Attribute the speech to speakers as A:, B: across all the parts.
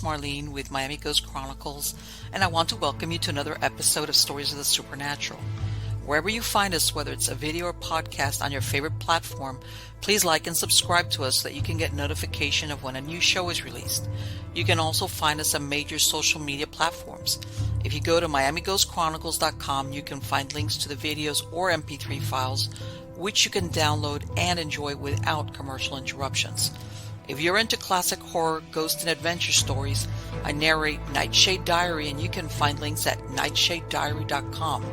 A: Marlene with Miami Ghost Chronicles, and I want to welcome you to another episode of Stories of the Supernatural. Wherever you find us, whether it's a video or podcast on your favorite platform, please like and subscribe to us so that you can get notification of when a new show is released. You can also find us on major social media platforms. If you go to miamighostchronicles.com, you can find links to the videos or MP3 files, which you can download and enjoy without commercial interruptions. If you're into classic horror, ghost, and adventure stories, I narrate Nightshade Diary, and you can find links at nightshadediary.com.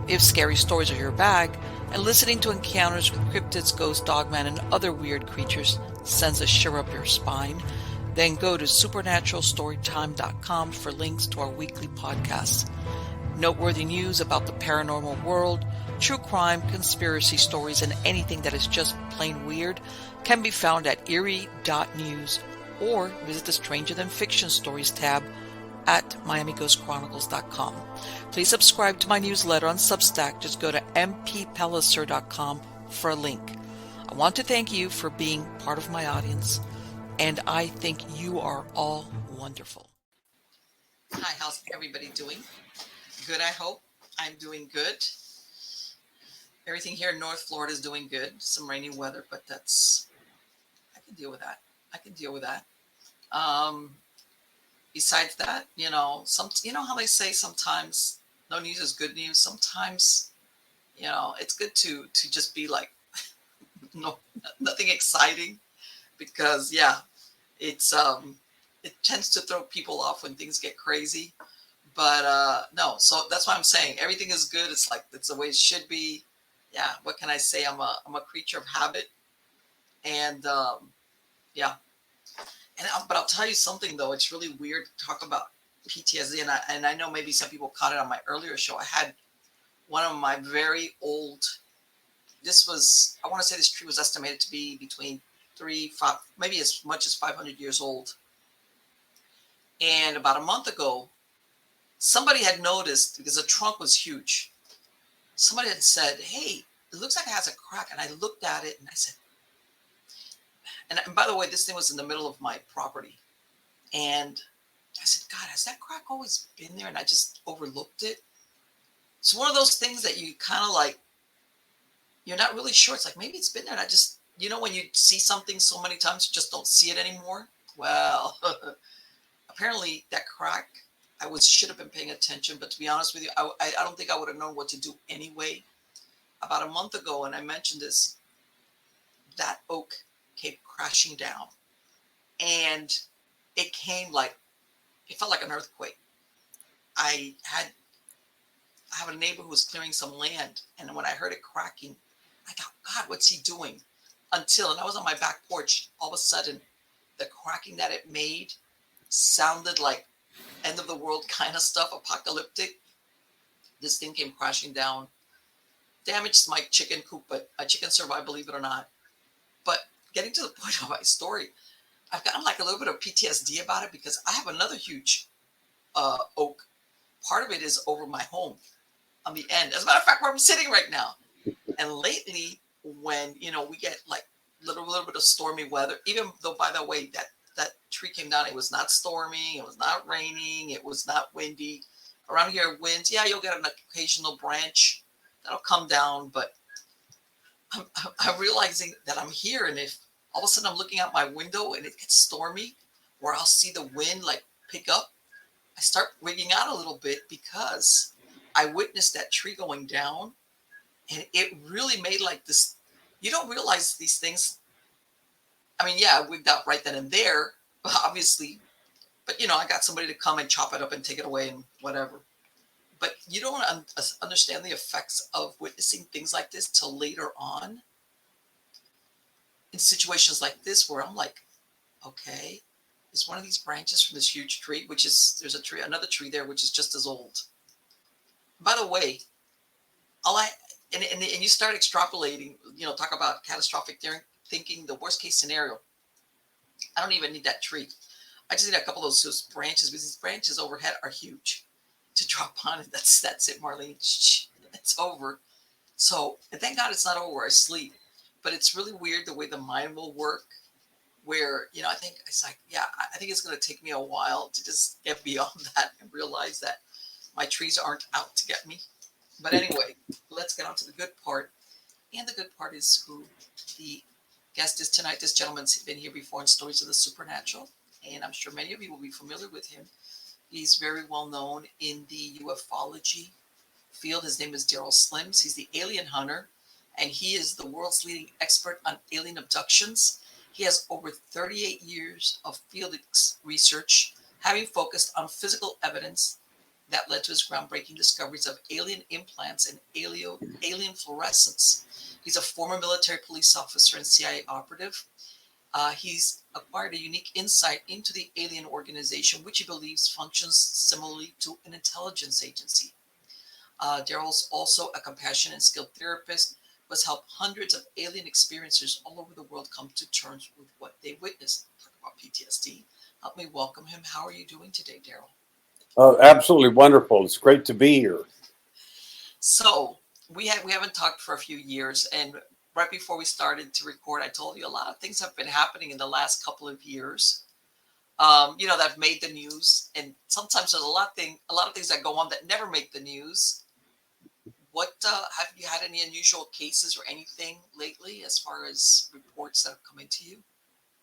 A: If scary stories are your bag, and listening to encounters with cryptids, ghosts, dogmen, and other weird creatures sends a shiver up your spine, then go to supernaturalstorytime.com for links to our weekly podcasts. Noteworthy news about the paranormal world, true crime, conspiracy stories, and anything that is just plain weird can be found at eerie.news or visit the Stranger Than Fiction Stories tab at miamighostchronicles.com. Please subscribe to my newsletter on Substack. Just go to mppellicer.com for a link. I want to thank you for being part of my audience, and I think you are all wonderful. Hi, how's everybody doing? Good, I hope. I'm doing good. Everything here in North Florida is doing good. Some rainy weather, but I can deal with that. Besides that, you know how they say sometimes no news is good news. Sometimes, it's good to just be like, nothing exciting, because it's it tends to throw people off when things get crazy. But no, so that's why I'm saying everything is good. It's the way it should be. Yeah, what can I say? I'm a creature of habit, and but I'll tell you something though. It's really weird to talk about PTSD, and I know maybe some people caught it on my earlier show. I had one of my very old. I want to say this tree was estimated to be between 5, maybe as much as 500 years old. And about a month ago, somebody had noticed, because the trunk was huge. Somebody had said, "Hey, it looks like it has a crack." And I looked at it and I said, and by the way, this thing was in the middle of my property. And I said, "God, has that crack always been there?" And I just overlooked it. It's one of those things that you kind of like, you're not really sure. It's like, maybe it's been there. And I just, when you see something so many times, you just don't see it anymore. Well, apparently that crack, should have been paying attention. But to be honest with you, I don't think I would have known what to do anyway. About a month ago, and I mentioned this, that oak came crashing down, and it felt like an earthquake. I have a neighbor who was clearing some land, and when I heard it cracking, I thought, God, what's he doing? And I was on my back porch. All of a sudden, the cracking that it made sounded like end of the world kind of stuff, apocalyptic. This thing came crashing down, damaged my chicken coop, but a chicken survived, believe it or not. But getting to the point of my story, I've gotten like a little bit of PTSD about it, because I have another huge oak. Part of it is over my home on the end. As a matter of fact, where I'm sitting right now. And lately, when, we get like little bit of stormy weather, even though, by the way, that tree came down, it was not stormy, it was not raining, it was not windy. Around here, winds, you'll get an occasional branch that'll come down, but I'm realizing that I'm here, and if all of a sudden I'm looking out my window and it gets stormy, or I'll see the wind like pick up, I start wigging out a little bit, because I witnessed that tree going down, and it really made like this. You don't realize these things. I mean, I wigged out right then and there, obviously, but I got somebody to come and chop it up and take it away and whatever. But you don't understand the effects of witnessing things like this till later on, in situations like this, where I'm like, okay, is one of these branches from this huge tree, there's another tree there, which is just as old. By the way, and you start extrapolating, talk about catastrophic thinking, the worst case scenario. I don't even need that tree. I just need a couple of those branches, because these branches overhead are huge to drop on. And that's it, Marlene. It's over. So, and thank God it's not over. I sleep. But it's really weird the way the mind will work where, I think it's like, yeah, I think it's going to take me a while to just get beyond that and realize that my trees aren't out to get me. But anyway, let's get on to the good part. And the good part is who the guest is tonight. This gentleman's been here before in Stories of the Supernatural, and I'm sure many of you will be familiar with him. He's very well known in the ufology field. His name is Derrel Slims. He's the alien hunter, and he is the world's leading expert on alien abductions. He has over 38 years of field research, having focused on physical evidence that led to his groundbreaking discoveries of alien implants and alien fluorescence. He's a former military police officer and CIA operative. He's acquired a unique insight into the alien organization, which he believes functions similarly to an intelligence agency. Derrel's also a compassionate and skilled therapist who has helped hundreds of alien experiencers all over the world come to terms with what they witnessed. Talk about PTSD. Help me welcome him. How are you doing today, Derrel?
B: Absolutely wonderful. It's great to be here.
A: So we haven't talked for a few years, and right before we started to record, I told you a lot of things have been happening in the last couple of years. That have made the news, and sometimes there's a lot of things that go on that never make the news. What have you had any unusual cases or anything lately, as far as reports that have come into you?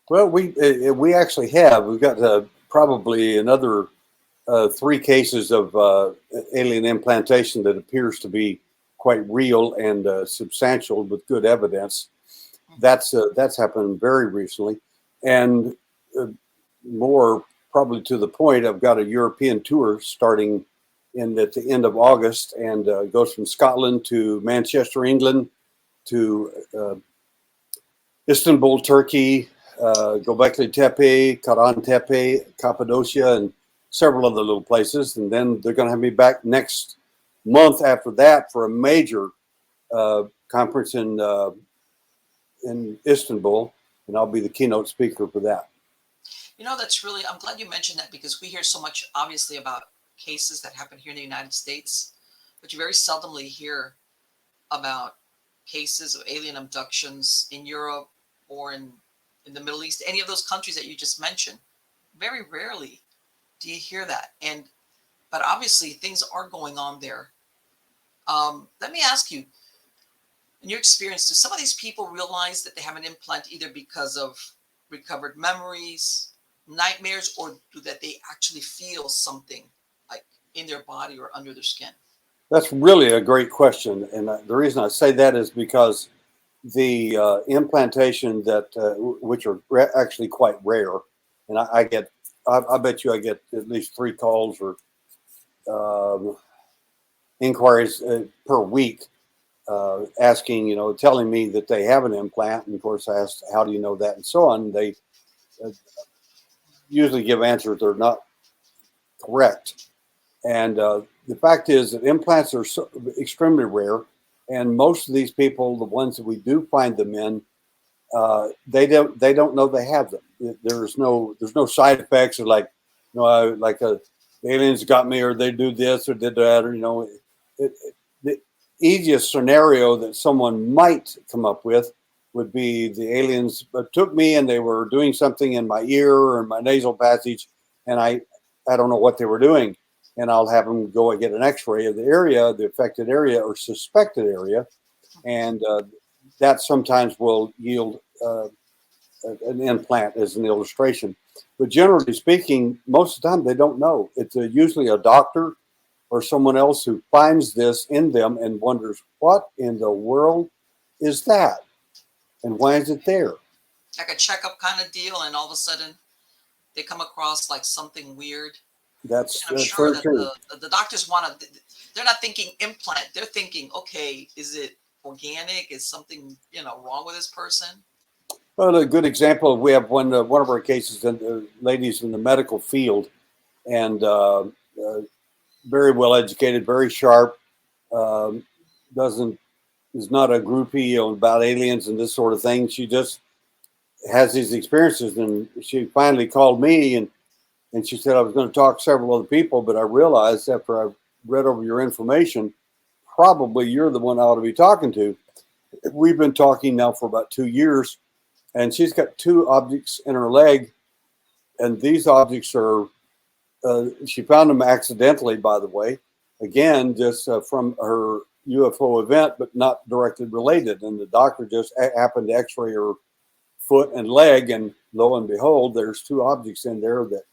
B: Well, we actually have. We've got probably another 3 cases of alien implantation that appears to be quite real and substantial with good evidence. That's happened very recently, and more probably to the point, I've got a European tour starting at the end of August, and goes from Scotland to Manchester, England, to Istanbul, Turkey, Göbekli Tepe, Karahan Tepe, Cappadocia, and several other little places. And then they're going to have me back next month after that for a major conference in Istanbul, and I'll be the keynote speaker for that.
A: I'm glad you mentioned that, because we hear so much, obviously, about cases that happen here in the United States, but you very seldomly hear about cases of alien abductions in Europe or in the Middle East, any of those countries that you just mentioned. Very rarely do you hear that. But obviously things are going on there. Let me ask you, in your experience, do some of these people realize that they have an implant either because of recovered memories, nightmares, or do that they actually feel something like in their body or under their skin?
B: That's really a great question, and the reason I say that is because the implantation that which are actually quite rare, and I bet you I get at least 3 calls or inquiries per week asking, telling me that they have an implant, and of course I asked, how do you know that, and so on. They usually give answers that are not correct. And the fact is that implants are extremely rare, and most of these people, the ones that we do find them in, they don't know they have them. There's no side effects, or like, the aliens got me, or they do this or did that, or the easiest scenario that someone might come up with would be the aliens took me and they were doing something in my ear or in my nasal passage, and I don't know what they were doing. And I'll have them go and get an x-ray of the area, the affected area or suspected area. And that sometimes will yield an implant as an illustration. But generally speaking, most of the time they don't know. It's usually a doctor or someone else who finds this in them and wonders, what in the world is that? And why is it there?
A: Like a checkup kind of deal, and all of a sudden they come across like something weird.
B: That's
A: I'm sure that the doctors they're not thinking implant. They're thinking, okay, is it organic? Is something, wrong with this person?
B: Well, a good example, we have one of our cases, ladies in the medical field, and very well educated, very sharp, is not a groupie about aliens and this sort of thing. She just has these experiences, and she finally called me and she said, I was going to talk to several other people, but I realized after I read over your information, probably you're the one I ought to be talking to. We've been talking now for about 2 years, and she's got two objects in her leg, and these objects are. She found them accidentally, by the way. Again, just from her UFO event, but not directly related. And the doctor just happened to X-ray her foot and leg, and lo and behold, there's two objects in there that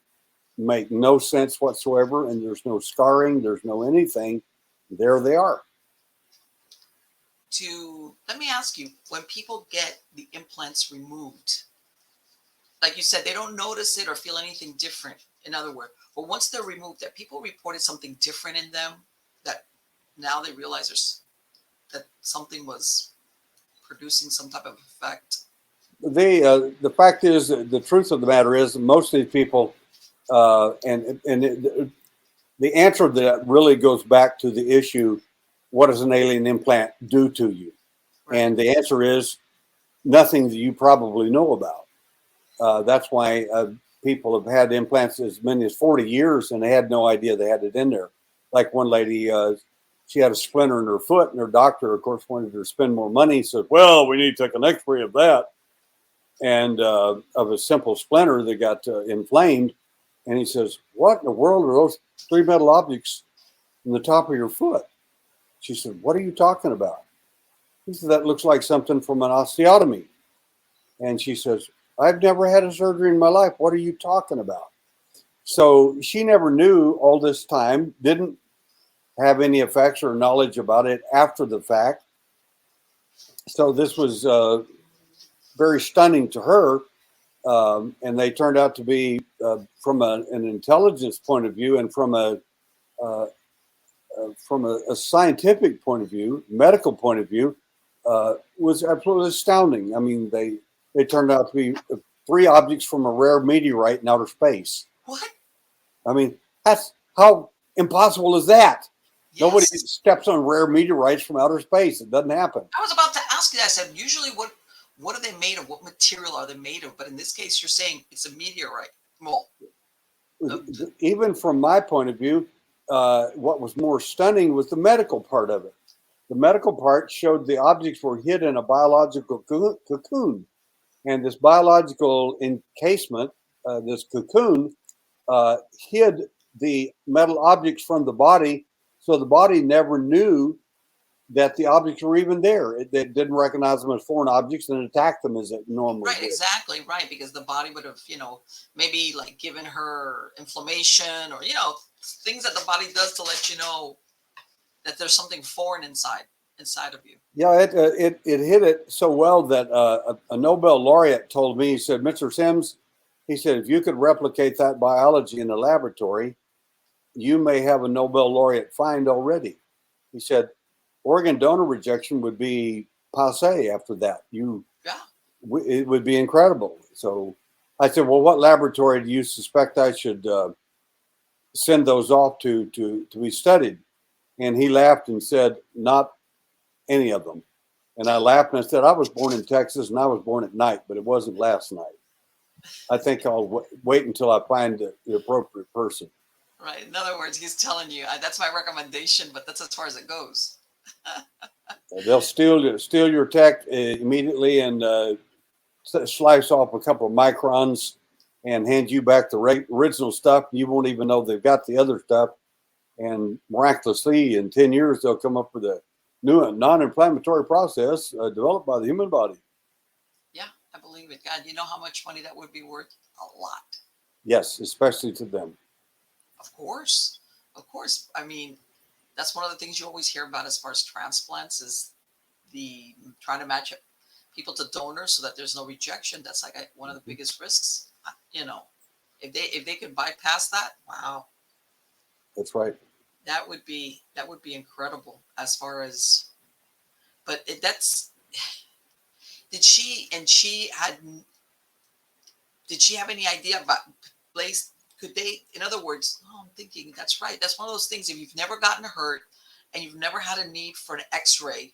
B: make no sense whatsoever, and there's no scarring, there's no anything. There they are.
A: Let me ask you, when people get the implants removed, like you said, they don't notice it or feel anything different. In other words, but once they're removed, that people reported something different in them, that now they realize that something was producing some type of effect.
B: The fact is, the truth of the matter is, most of these people, the answer to that really goes back to the issue: what does an alien implant do to you? Right. And the answer is nothing that you probably know about. That's why people have had implants as many as 40 years, and they had no idea they had it in there. Like one lady, she had a splinter in her foot, and her doctor, of course, wanted her to spend more money. He said, well, we need to take an x-ray of that, and of a simple splinter that got inflamed. And he says, what in the world are those three metal objects in the top of your foot? She said, what are you talking about? He said, that looks like something from an osteotomy. And she says, I've never had a surgery in my life. What are you talking about? So she never knew all this time, didn't have any effects or knowledge about it after the fact. So this was very stunning to her. And they turned out to be, from an intelligence point of view and from a scientific point of view, medical point of view, was absolutely astounding. I mean, they turned out to be three objects from a rare meteorite in outer space.
A: What?
B: I mean, that's how impossible is that? Yes. Nobody steps on rare meteorites from outer space. It doesn't happen.
A: I was about to ask you that. I said, usually what are they made of? What material are they made of? But in this case, you're saying it's a meteorite. Well,
B: even from my point of view, what was more stunning was the medical part of it. The medical part showed the objects were hid in a biological cocoon. And this biological encasement, this cocoon, hid the metal objects from the body, so the body never knew that the objects were even there. It didn't recognize them as foreign objects and attacked them as it normally
A: right,
B: did.
A: Exactly, right, because the body would have, maybe like given her inflammation or, things that the body does to let you know that there's something foreign inside of you.
B: Yeah, it hit it so well that a Nobel laureate told me, he said, Mr. Sims, he said, if you could replicate that biology in a laboratory, you may have a Nobel laureate find already. He said, organ donor rejection would be passe after that. It would be incredible. So I said, well, what laboratory do you suspect I should send those off to be studied? And he laughed and said, not any of them. And I laughed and I said, I was born in Texas and I was born at night, but it wasn't last night. I think I'll wait until I find the appropriate person.
A: Right. In other words, he's telling you, that's my recommendation, but that's as far as it goes.
B: They'll steal your tech immediately and slice off a couple of microns and hand you back the original stuff. You won't even know they've got the other stuff. And miraculously, in 10 years, they'll come up with a new non-inflammatory process developed by the human body.
A: Yeah, I believe it. God, you know how much money that would be worth? A lot.
B: Yes, especially to them.
A: Of course. I mean, that's one of the things you always hear about as far as transplants is the trying to match people to donors so that there's no rejection. That's like one of the biggest risks. If they could bypass that, wow.
B: That's right.
A: That would be incredible as far as, but did she have any idea about place? Could they, in other words, I'm thinking that's right. That's one of those things. If you've never gotten hurt and you've never had a need for an x-ray,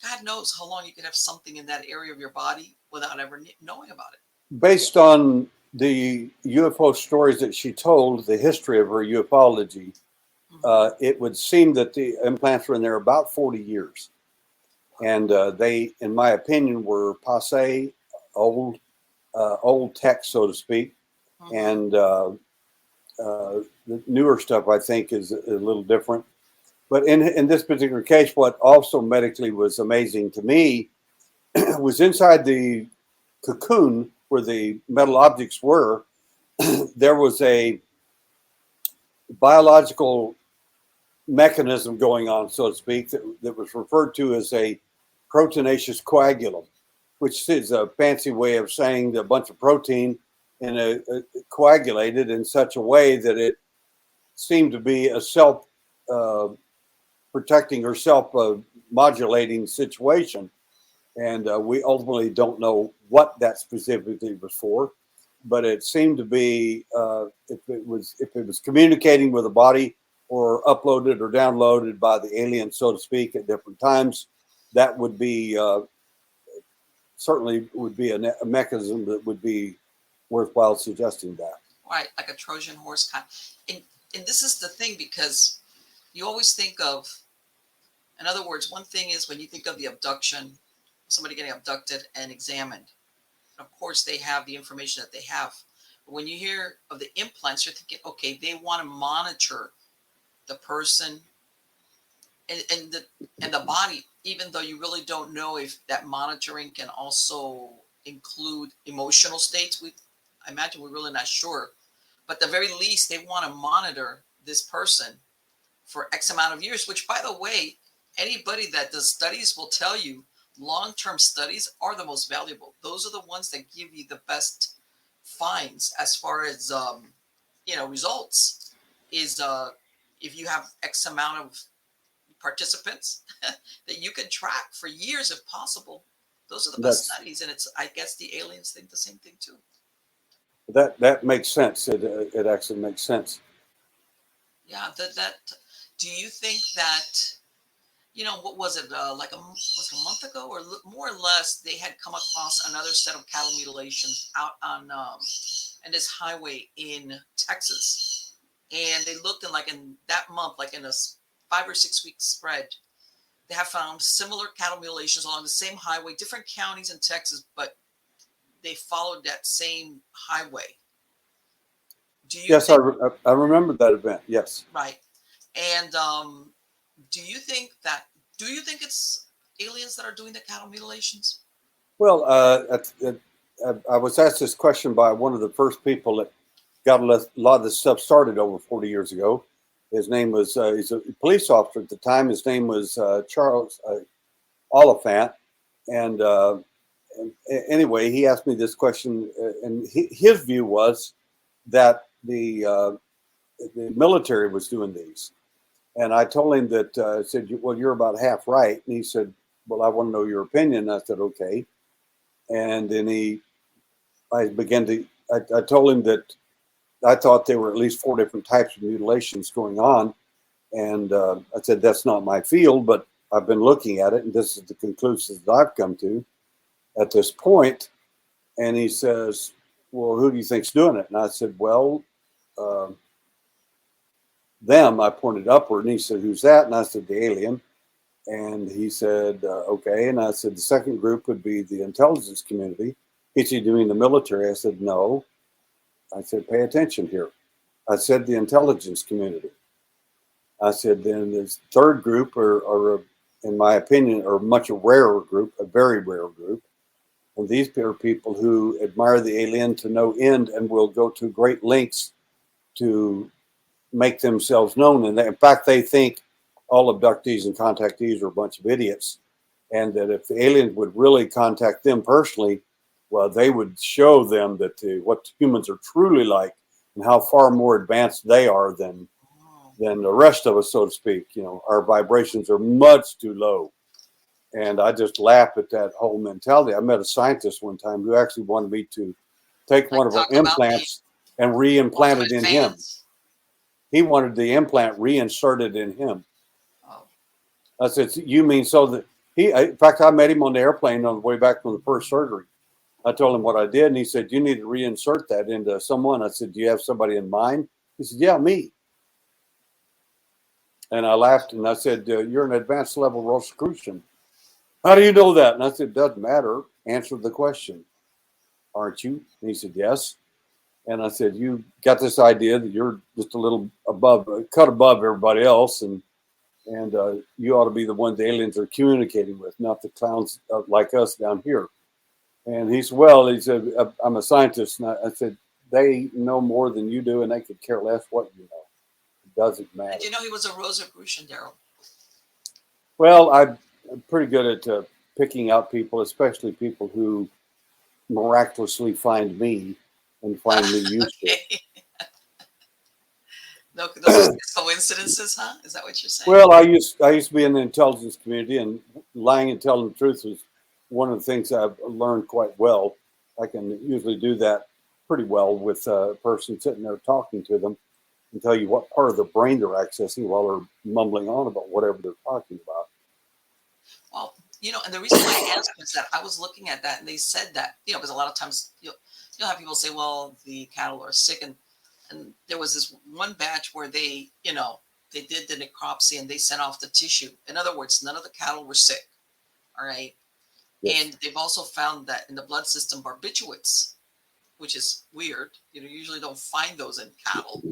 A: God knows how long you could have something in that area of your body without ever knowing about it.
B: Based on the UFO stories that she told, the history of her ufology, it would seem that the implants were in there about 40 years. And they, in my opinion, were passe old old tech, so to speak,
A: Hmm.
B: and the newer stuff I think is a little different. But in this particular case, what also medically was amazing to me was inside the cocoon where the metal objects were, there was a biological mechanism going on, so to speak, that was referred to as a proteinaceous coagulum, which is a fancy way of saying a bunch of protein and coagulated in such a way that it seemed to be a self uh, protecting or self modulating situation. And we ultimately don't know what that specifically was for, but it seemed to be if it was communicating with the body or uploaded or downloaded by the alien, so to speak, at different times, that would be certainly would be a mechanism that would be worthwhile suggesting that.
A: Right, like a Trojan horse kind. And this is the thing, because you always think of, in other words, one thing is when you think of the abduction, somebody getting abducted and examined. Of course, they have the information that they have. But when you hear of the implants, you're thinking, okay, they want to monitor the person and the body, even though you really don't know if that monitoring can also include emotional states. I imagine we're really not sure, but at the very least, they want to monitor this person for X amount of years. Which, by the way, anybody that does studies will tell you long-term studies are the most valuable. Those are the ones that give you the best finds as far as results. Is if you have X amount of participants that you can track for years if possible. Those are the best
B: That's
A: studies, and it's, I guess, the aliens think the same thing too.
B: that makes sense. It actually makes sense.
A: Yeah, that. Do you think that, what was it, like was it a month ago, or more or less, they had come across another set of cattle mutilations out on in this highway in Texas, and they looked in that month, like in a 5 or 6 week spread. They have found similar cattle mutilations along the same highway, different counties in Texas, but they followed that same highway. Do you
B: Yes,
A: think,
B: I remember that event. Yes.
A: right? And do you think that, do you think it's aliens that are doing the cattle mutilations?
B: Well, I was asked this question by one of the first people that got lot of this stuff started over 40 years ago. His name was, he's a police officer at the time. His name was Charles Oliphant. And, anyway, he asked me this question, and his view was that the military was doing these. And I told him that, I said, well, you're about half right. And he said, well, I want to know your opinion. And I said, okay. And then I told him that I thought there were at least 4 different types of mutilations going on. And I said, that's not my field, but I've been looking at it. And this is the conclusions that I've come to at this point. And he says, well, who do you think's doing it? And I said, well, uh, them. I pointed upward. And he said, who's that? And I said, the alien. And he said, okay. And I said, the second group would be the intelligence community. Is he doing the military? I said, no. I said, pay attention here. I said, the intelligence community. I said, then this third group in my opinion, are a much rarer group, a very rare group. And these are people who admire the alien to no end and will go to great lengths to make themselves known. And in fact, they think all abductees and contactees are a bunch of idiots. And that if the aliens would really contact them personally, well, they would show them that what humans are truly like and how far more advanced they are
A: Oh,
B: than the rest of us, so to speak. Our vibrations are much too low. And I just laugh at that whole mentality. I met a scientist one time who actually wanted me to take
A: like
B: one of our
A: talk about the
B: implants and re-implant
A: ultimate
B: it in him.
A: fans.
B: He wanted the implant reinserted in him.
A: Oh,
B: I said, you mean so that in fact, I met him on the airplane on the way back from the first surgery. I told him what I did, and he said, you need to reinsert that into someone. I said, do you have somebody in mind? He said, yeah, me. And I laughed and I said, you're an advanced level Rosicrucian. How do you know that? And I said, it doesn't matter. Answer the question. aren't you? And he said, yes. And I said, you got this idea that you're just a little above, cut above everybody else, and you ought to be the one the aliens are communicating with, not the clowns like us down here. And he said, well, he said, I'm a scientist. And I said, they know more than you do, and they could care less what you know. It doesn't matter.
A: And you know he was a Rosicrucian, Derrel.
B: Well, I'm pretty good at picking out people, especially people who miraculously find me and find me useful.
A: Okay. No, those are just coincidences, huh? Is that what you're saying?
B: Well, I used to be in the intelligence community, and lying and telling the truth was one of the things I've learned quite well. I can usually do that pretty well with a person sitting there talking to them and tell you what part of the brain they're accessing while they're mumbling on about whatever they're talking about.
A: Well, and the reason why I asked is that I was looking at that and they said that, because a lot of times you'll have people say, well, the cattle are sick. And there was this one batch where they did the necropsy and they sent off the tissue. In other words, none of the cattle were sick. All right.
B: Yes.
A: And they've also found that in the blood system, barbiturates, which is weird. You usually don't find those in cattle,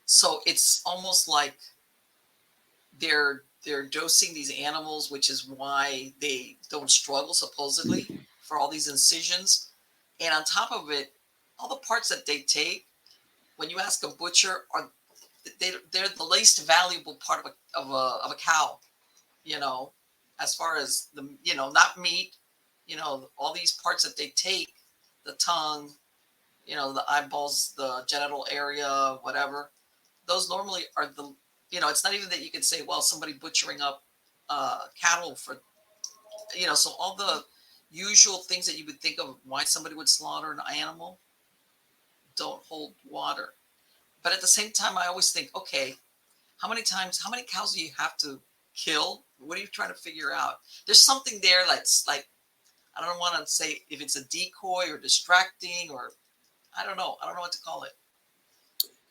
A: So it's almost like they're dosing these animals, which is why they don't struggle supposedly for all these incisions. And on top of it, all the parts that they take, when you ask a butcher, they're the least valuable part of a cow, as far as the not meat, all these parts that they take, the tongue, the eyeballs, the genital area, whatever. Those normally are the it's not even that you could say, well, somebody butchering up cattle for, so all the usual things that you would think of why somebody would slaughter an animal don't hold water. But at the same time, I always think, okay, how many cows do you have to kill? What are you trying to figure out? There's something there that's like, I don't want to say if it's a decoy or distracting or I don't know. I don't know what to call it.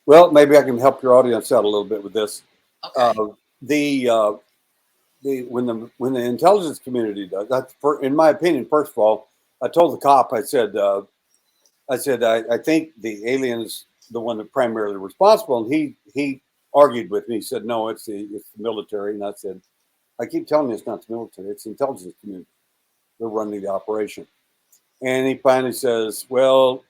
B: Well, maybe I can help your audience out a little bit with this.
A: Okay.
B: When the intelligence community does that, in my opinion, first of all, I told the cop, I said, I think the alien's the one that primarily responsible, and he argued with me. He said, no, it's the military, and I said, I keep telling you it's not the military, it's the intelligence community. They're running the operation, and he finally says, well,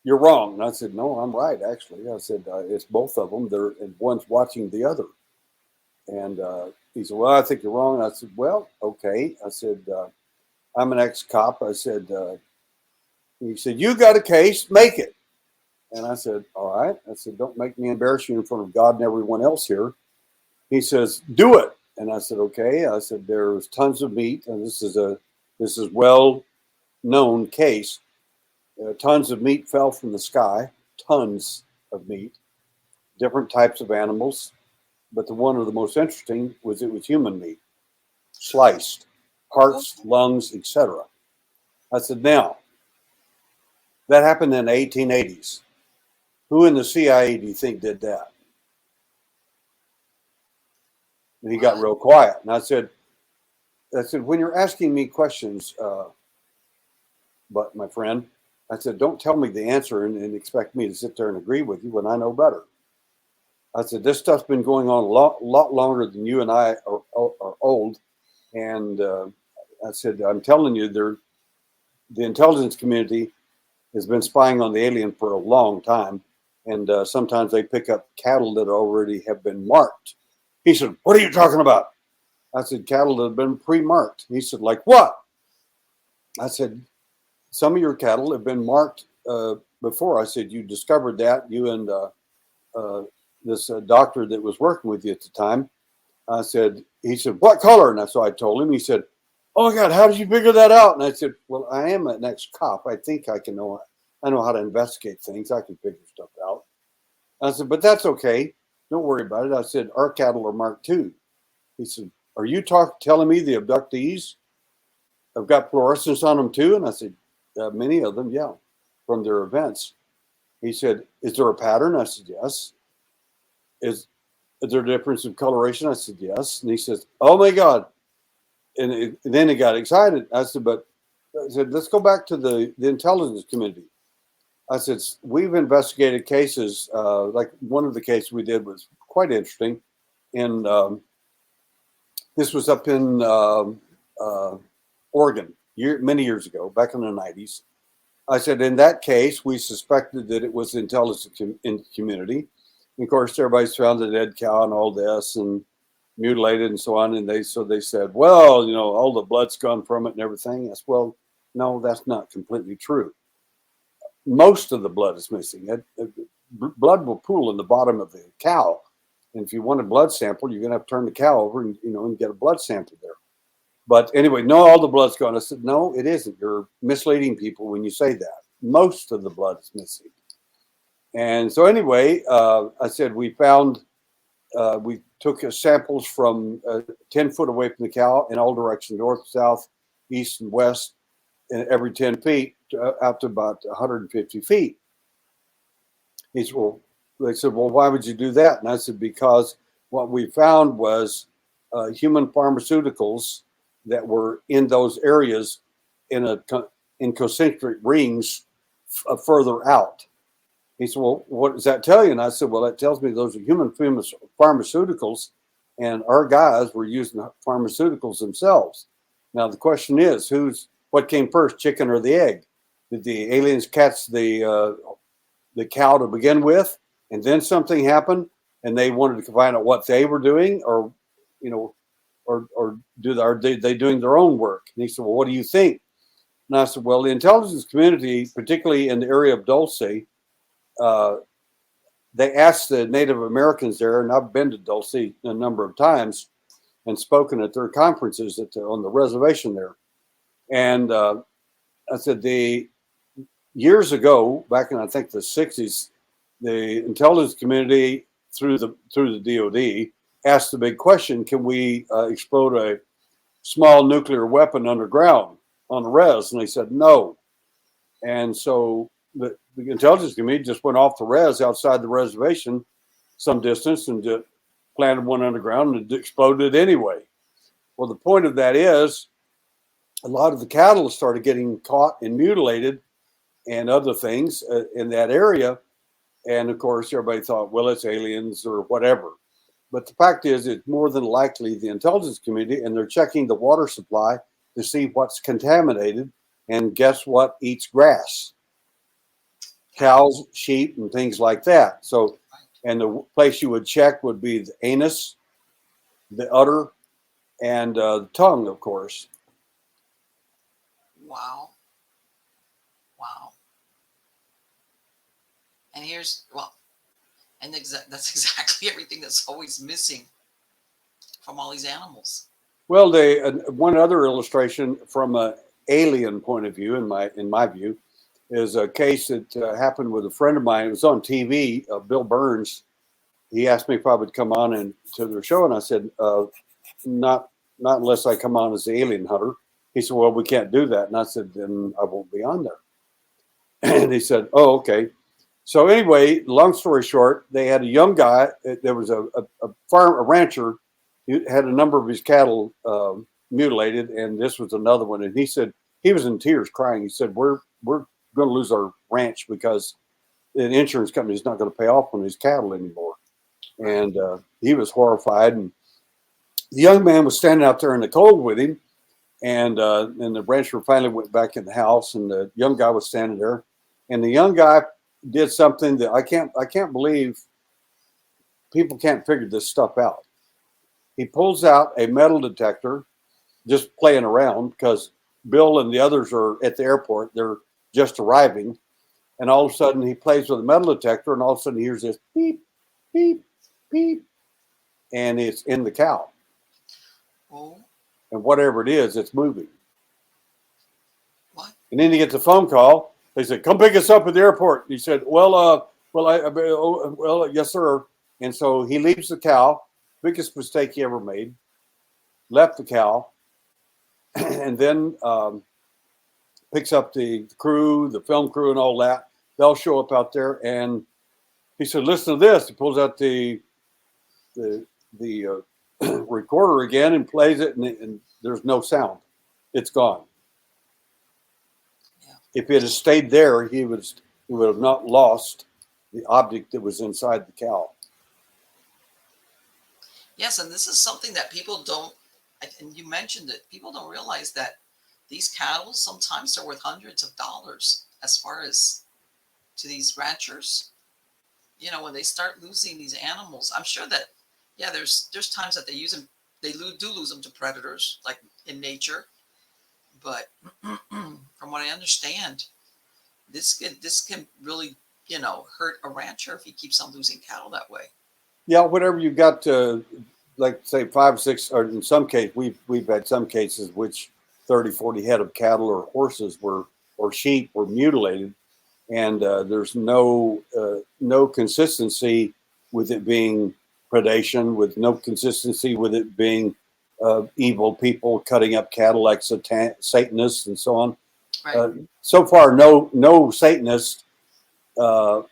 B: you're wrong. And I said, no, I'm right, actually. I said, it's both of them. And one's watching the other. And he said, well, I think you're wrong. And I said, well, okay. I said, I'm an ex-cop. I said, he said, you got a case, make it. And I said, all right. I said, don't make me embarrass you in front of God and everyone else here. He says, do it. And I said, okay. I said, there's tons of meat. And this is well-known case. Tons of meat fell from the sky, tons of meat, different types of animals. But the one of the most interesting was it was human meat, sliced, hearts, lungs, etc. I said, now, that happened in the 1880s. Who in the CIA do you think did that? And he got real quiet. And I said, when you're asking me questions, but my friend, I said, don't tell me the answer and expect me to sit there and agree with you when I know better. I said, this stuff's been going on a lot longer than you and I are old. And I said, I'm telling you, the intelligence community has been spying on the alien for a long time. And sometimes they pick up cattle that already have been marked. He said, what are you talking about? I said, cattle that have been pre-marked. He said, like what? I said, some of your cattle have been marked before. I said, you discovered that, you and this doctor that was working with you at the time. I said, he said, what color? And so I told him. He said, oh my God, how did you figure that out? And I said, well, I am an ex-cop. I think I know how to investigate things. I can figure stuff out. I said, but that's okay. Don't worry about it. I said, our cattle are marked too. He said, are you telling me the abductees have got fluorescence on them too? And I said, many of them, yeah, from their events. He said, is there a pattern? I said, yes. Is there a difference in coloration? I said, yes. And he says, oh my God. And then he got excited. I said, but I said, let's go back to the intelligence community. I said, we've investigated cases, like one of the cases we did was quite interesting. And this was up in Oregon many years ago, back in the 90s. I said, in that case, we suspected that it was the intelligence community. And of course, everybody's found the dead cow and all this and mutilated and so on. And they said, well, all the blood's gone from it and everything. I said, well, no, that's not completely true. Most of the blood is missing. Blood will pool in the bottom of the cow. And if you want a blood sample, you're going to have to turn the cow over and get a blood sample there. But anyway, no, all the blood's gone. I said, no, it isn't. You're misleading people when you say that. Most of the blood is missing. And so anyway, I said we took samples from 10 foot away from the cow in all directions, north, south, east, and west, and every 10 feet out to about 150 feet. They said, well, why would you do that? And I said, because what we found was human pharmaceuticals that were in those areas in concentric rings further out. He said, well, what does that tell you? And I said, well, that tells me those are human pharmaceuticals, and our guys were using pharmaceuticals themselves. Now, the question is, what came first, chicken or the egg? Did the aliens catch the cow to begin with, and then something happened, and they wanted to find out what they were doing, or are they doing their own work? And he said, well, what do you think? And I said, well, the intelligence community, particularly in the area of Dulce, they asked the Native Americans there, and I've been to Dulce a number of times and spoken at their conferences on the reservation there. And I said, years ago, back in I think the 60s, the intelligence community through the DoD asked the big question: can we explode a small nuclear weapon underground on the res? And they said no. And so the intelligence community just went off the res outside the reservation some distance and just planted one underground, and it exploded anyway. Well, the point of that is a lot of the cattle started getting caught and mutilated and other things in that area. And of course, everybody thought, well, it's aliens or whatever. But the fact is, it's more than likely the intelligence community, and they're checking the water supply to see what's contaminated. And guess what eats grass? Cows, sheep, and things like that. So, and the place you would check would be the anus, the udder, and the tongue, of course.
A: Wow. Wow. And that's exactly everything that's always missing from all these animals.
B: Well, one other illustration from an alien point of view, in my view, is a case that happened with a friend of mine. It was on TV. Bill Burns. He asked me if I would come on to their show, and I said, not unless I come on as the alien hunter. He said, well, we can't do that. And I said, then I won't be on there. And he said, oh, okay. So anyway, long story short, they had a young guy. There was a rancher who had a number of his cattle mutilated, and this was another one. And he said, he was in tears crying. He said, we're going to lose our ranch because the insurance company is not going to pay off on his cattle anymore. And he was horrified. And the young man was standing out there in the cold with him. And the rancher finally went back in the house, and the young guy was standing there. And the young guy did something that I can't believe people can't figure this stuff out. He pulls out a metal detector, just playing around, because Bill and the others are at the airport. They're just arriving. And all of a sudden he plays with a metal detector, and all of a sudden he hears this beep, beep, beep. And it's in the cow.
A: Oh.
B: And whatever it is, it's moving.
A: What?
B: And then he gets a phone call. They said, come pick us up at the airport. And he said, well, yes, sir. And so he leaves the cow, biggest mistake he ever made, left the cow, and then picks up the crew, the film crew, and all that. They'll show up out there, and he said, listen to this. He pulls out the recorder again and plays it, and there's no sound. It's gone. If it had stayed there, he would have not lost the object that was inside the cow.
A: Yes, and this is something that people don't, and you mentioned it, people don't realize that these cattle sometimes are worth hundreds of dollars as far as to these ranchers. You know, when they start losing these animals, I'm sure that, yeah, there's times that they use them, they do lose them to predators, like in nature. But from what I understand, this can really, hurt a rancher if he keeps on losing cattle that way.
B: Yeah, whatever you got to, like say 5, 6, or in some case, we've had some cases which 30, 40 head of cattle or horses or sheep were mutilated, and there's no consistency with it being predation, with no consistency with it being evil people cutting up cattle like Satanists and so on.
A: Right.
B: So far, no Satanist uh,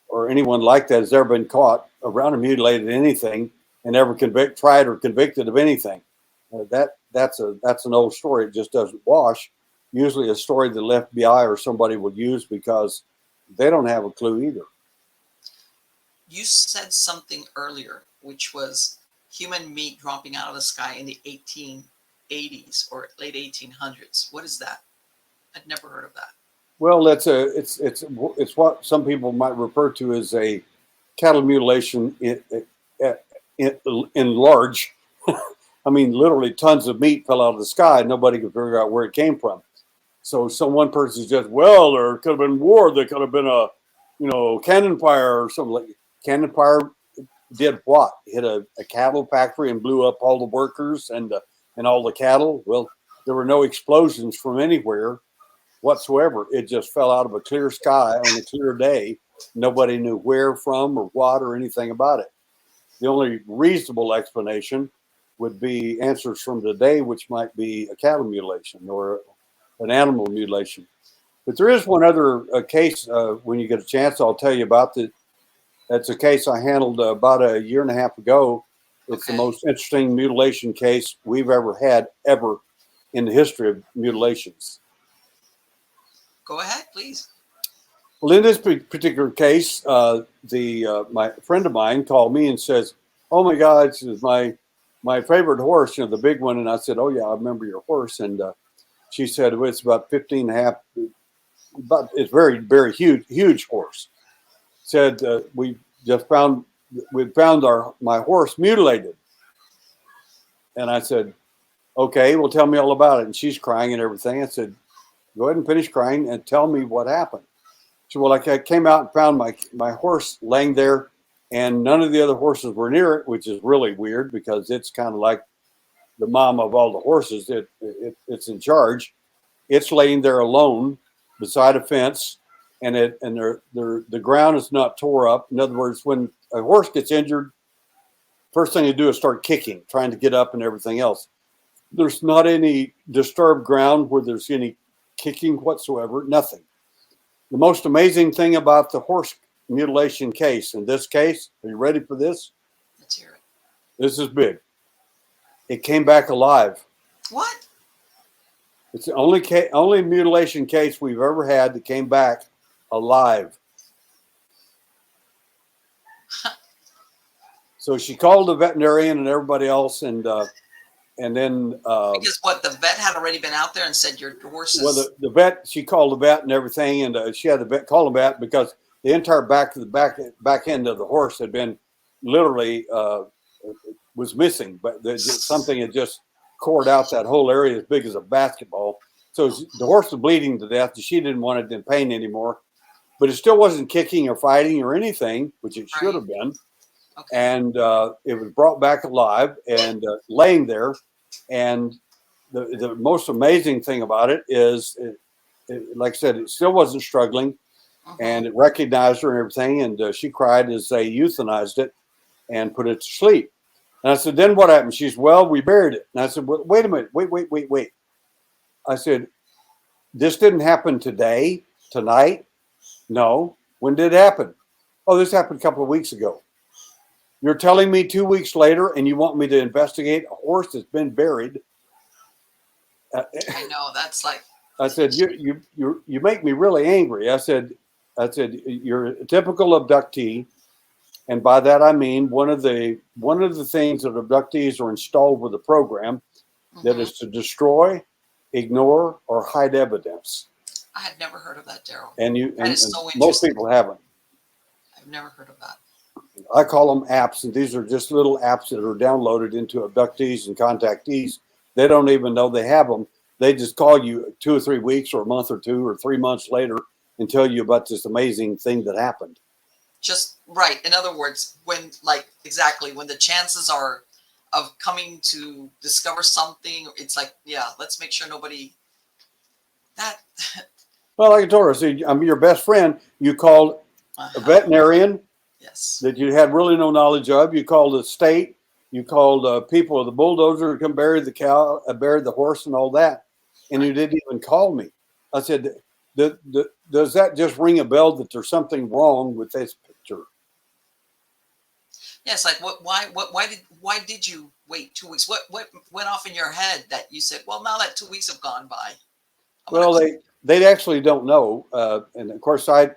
B: or anyone like that has ever been caught around or mutilated anything and ever tried or convicted of anything. That's an old story. It just doesn't wash. Usually, a story that the FBI or somebody will use because they don't have a clue either.
A: You said something earlier, which was human meat dropping out of the sky in the 1880s or late 1800s. What is that? I'd never heard of that.
B: Well, it's what some people might refer to as a cattle mutilation in large. I mean, literally tons of meat fell out of the sky. Nobody could figure out where it came from. So one person says, well, there could have been war. There could have been a, cannon fire or something like. Cannon fire did what? Hit a cattle factory and blew up all the workers and all the cattle. Well, there were no explosions from anywhere whatsoever. It just fell out of a clear sky on a clear day. Nobody knew where from or what or anything about it. The only reasonable explanation would be answers from today, which might be a cattle mutilation or an animal mutilation. But there is one other case. When you get a chance, I'll tell you about that. That's a case I handled about a year and a half ago. It's the most interesting mutilation case we've ever had in the history of mutilations.
A: Go ahead, please.
B: Well, in this particular case, my friend of mine called me and says, "Oh my God, this is my favorite horse, the big one." And I said, "Oh yeah, I remember your horse." And she said, well, "It's about 15 and a half, but it's very, very huge horse." Said we found my horse mutilated. And I said, "Okay, well, tell me all about it." And she's crying and everything. I said, "Go ahead and finish crying and tell me what happened." So, well, I came out and found my horse laying there, and none of the other horses were near it, which is really weird because it's kind of like the mom of all the horses. It's in charge. It's laying there alone beside a fence, and the ground is not tore up. In other words, when a horse gets injured, first thing you do is start kicking, trying to get up and everything else. There's not any disturbed ground where there's any kicking whatsoever, nothing. The most amazing thing about the horse mutilation case, in this case, are you ready for this?
A: Let's hear it.
B: This is big. It came back alive.
A: What?
B: It's the only mutilation case we've ever had that came back alive. So she called the veterinarian and everybody else, and then
A: because what, the vet had already been out there and said your horse is.
B: Well, the vet, she called the vet and everything, and she had the vet call the vet because the entire back end of the horse had been literally was missing, but something had just cored out that whole area as big as a basketball. So the horse was bleeding to death. She didn't want it in pain anymore, but it still wasn't kicking or fighting or anything, which it should have been.
A: Okay.
B: And it was brought back alive and laying there. And the most amazing thing about it is, like I said, it still wasn't struggling, and it recognized her and everything. And she cried as they euthanized it and put it to sleep. And I said, "Then what happened?" She's, "Well, we buried it." And I said, well, "Wait a minute, wait." I said, "This didn't happen tonight? No. When did it happen?" "Oh, this happened a couple of weeks ago." "You're telling me 2 weeks later, and you want me to investigate a horse that's been buried?"
A: I know, that's like.
B: I said, you make me really angry. I said, you're a typical abductee. And by that, I mean, one of the things that abductees are installed with a program that
A: Hmm.
B: is to destroy, ignore, or hide evidence.
A: I had never heard of that, Daryl.
B: And
A: That is
B: and
A: so
B: most
A: interesting.
B: people haven't.
A: I've never heard of that.
B: I call them apps, and these are just little apps that are downloaded into abductees and contactees. They don't even know they have them. They just call you 2 or 3 weeks, or a month or two, or 3 months later and tell you about this amazing thing that happened.
A: Just right. In other words, when like exactly when the chances are of coming to discover something, it's like, yeah, let's make sure nobody that.
B: Well, like I told her, I said, I'm your best friend. You called a
A: Uh-huh.
B: veterinarian
A: Yes.
B: that you had really no knowledge of. You called the state. You called people with the bulldozer to come bury the cow, bury the horse, and all that. And
A: Right.
B: you didn't even call me. I said, does that just ring a bell that there's something wrong with this picture?
A: Yes. Like what? Why did you wait 2 weeks? What went off in your head that you said, well, now that 2 weeks have gone by, I'm gonna
B: Well,
A: call.
B: they actually don't know. And of course, I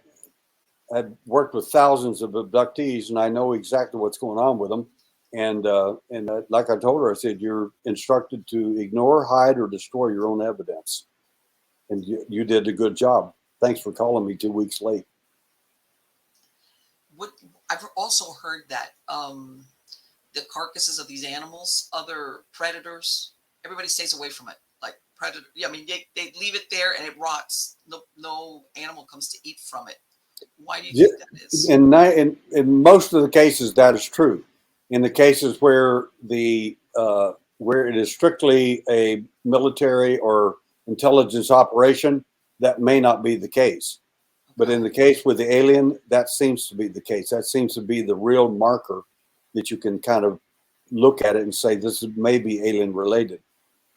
B: had worked with thousands of abductees, and I know exactly what's going on with them. And like I told her, I said, you're instructed to ignore, hide, or destroy your own evidence, and you did a good job. Thanks for calling me 2 weeks late.
A: What I've also heard that the carcasses of these animals, other predators, everybody stays away from it. Like predator, yeah, I mean they leave it there and it rots. No animal comes to eat from it. Why do you
B: Yeah,
A: think that is?
B: in most of the cases, that is true. In the cases where it is strictly a military or intelligence operation, that may not be the case. But
A: Okay.
B: in the case with the alien, that seems to be the case. That seems to be the real marker that you can kind of look at it and say this is maybe alien related.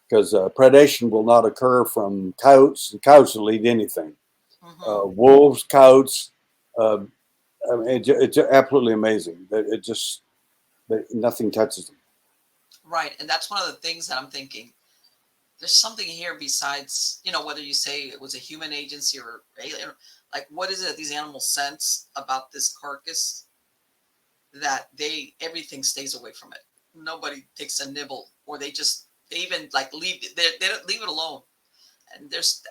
B: Because predation will not occur from coyotes. Coyotes will eat anything.
A: Mm-hmm.
B: Wolves, coyotes. Uh, I mean, it's absolutely amazing that it just that nothing touches them.
A: Right, and that's one of the things that I'm thinking. There's something here besides, whether you say it was a human agency or alien. Like, what is it that these animals sense about this carcass that everything stays away from it. Nobody takes a nibble, or they even like leave they don't leave it alone. And there's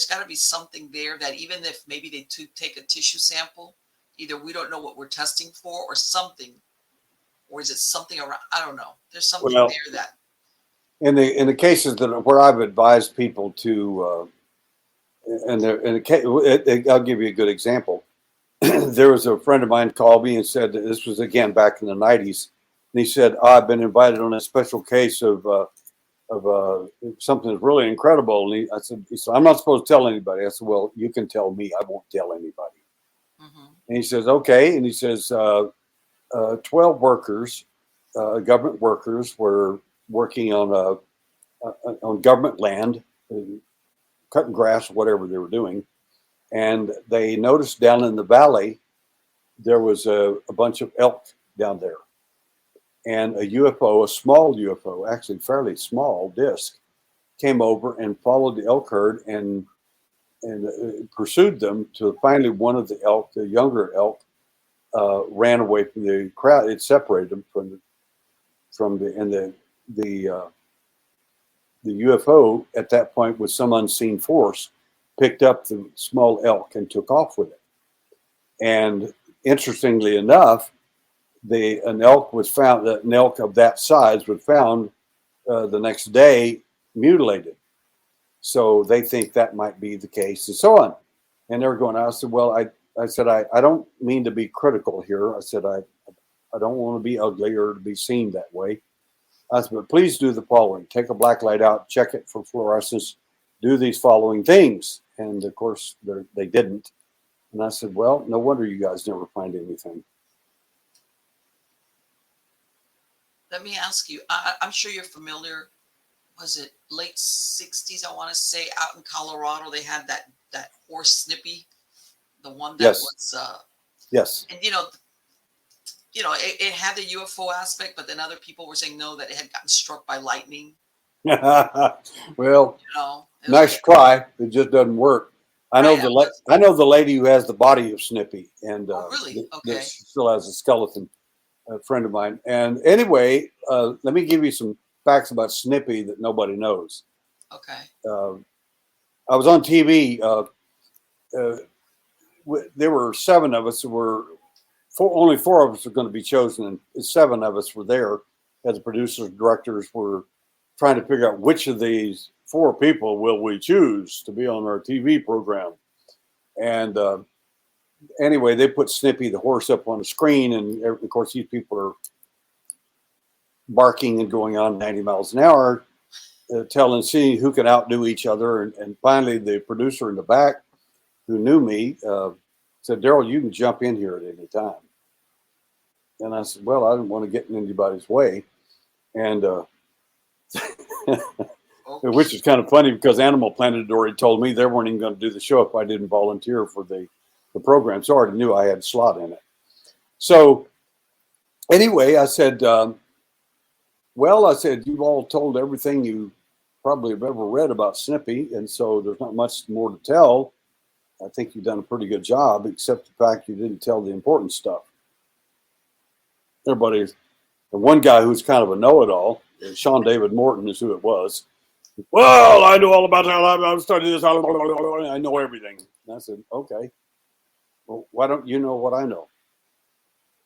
A: got to be something there that even if maybe they take a tissue sample, either we don't know what we're testing for or something, or is it something around? I don't know. There's something
B: Well,
A: there that.
B: in the cases that where I've advised people to, I'll give you a good example. There was a friend of mine called me and said that this was again back in the '90s, and he said, I've been invited on a special case of something that's really incredible. And he said, I'm not supposed to tell anybody. I said, well, you can tell me. I won't tell anybody.
A: Hmm.
B: And he says, okay. And he says, 12 workers, government workers, were working on government land, cutting grass, whatever they were doing. And they noticed down in the valley, there was a bunch of elk down there. And a UFO, a small UFO, actually fairly small disc, came over and followed the elk herd and pursued them to finally one of the elk, the younger elk, ran away from the crowd. It separated them from the uh, the UFO at that point with some unseen force picked up the small elk and took off with it. And interestingly enough, an elk was found. An elk of that size was found the next day mutilated. So they think that might be the case, and so on. And they were going. I said, well, I said I don't mean to be critical here. I said I don't want to be ugly or to be seen that way. I said, but please do the following: take a black light out, check it for fluorescence, do these following things. And of course, they didn't. And I said, well, no wonder you guys never find anything.
A: Let me ask you. I'm sure you're familiar. Was it late '60s? I want to say out in Colorado they had that horse Snippy, the one that
B: Yes,
A: was
B: yes.
A: and it had the UFO aspect, but then other people were saying no, that it had gotten struck by lightning.
B: Well,
A: You know, It was
B: Nice
A: weird.
B: try. It just doesn't work.
A: Right. I was.
B: I know the lady who has the body of Snippy, and
A: Oh, really?
B: that
A: Okay.
B: still has a skeleton. A friend of mine. And anyway, let me give you some facts about Snippy that nobody knows.
A: Okay.
B: Uh, I was on TV. Uh, there were seven of us. Only four of us were going to be chosen, and seven of us were there. As the producers, directors were trying to figure out which of these four people will we choose to be on our TV program. And anyway, they put Snippy the horse up on the screen, and of course these people are barking and going on 90 miles an hour, seeing who can outdo each other. And finally, the producer in the back, who knew me, said, "Derrel, you can jump in here at any time." And I said, "Well, I didn't want to get in anybody's way," and which
A: Okay.
B: is kind of funny because Animal Planet had already told me they weren't even going to do the show if I didn't volunteer for the program. So I already knew I had a slot in it. So anyway, I said, well, I said, you've all told everything you probably have ever read about Snippy, and so there's not much more to tell. I think you've done a pretty good job, except the fact you didn't tell the important stuff. Everybody, the one guy who's kind of a know-it-all, Sean David Morton is who it was. Well, I know all about that. I've studied this. I know everything. And I said, okay. Well, why don't you know what I know?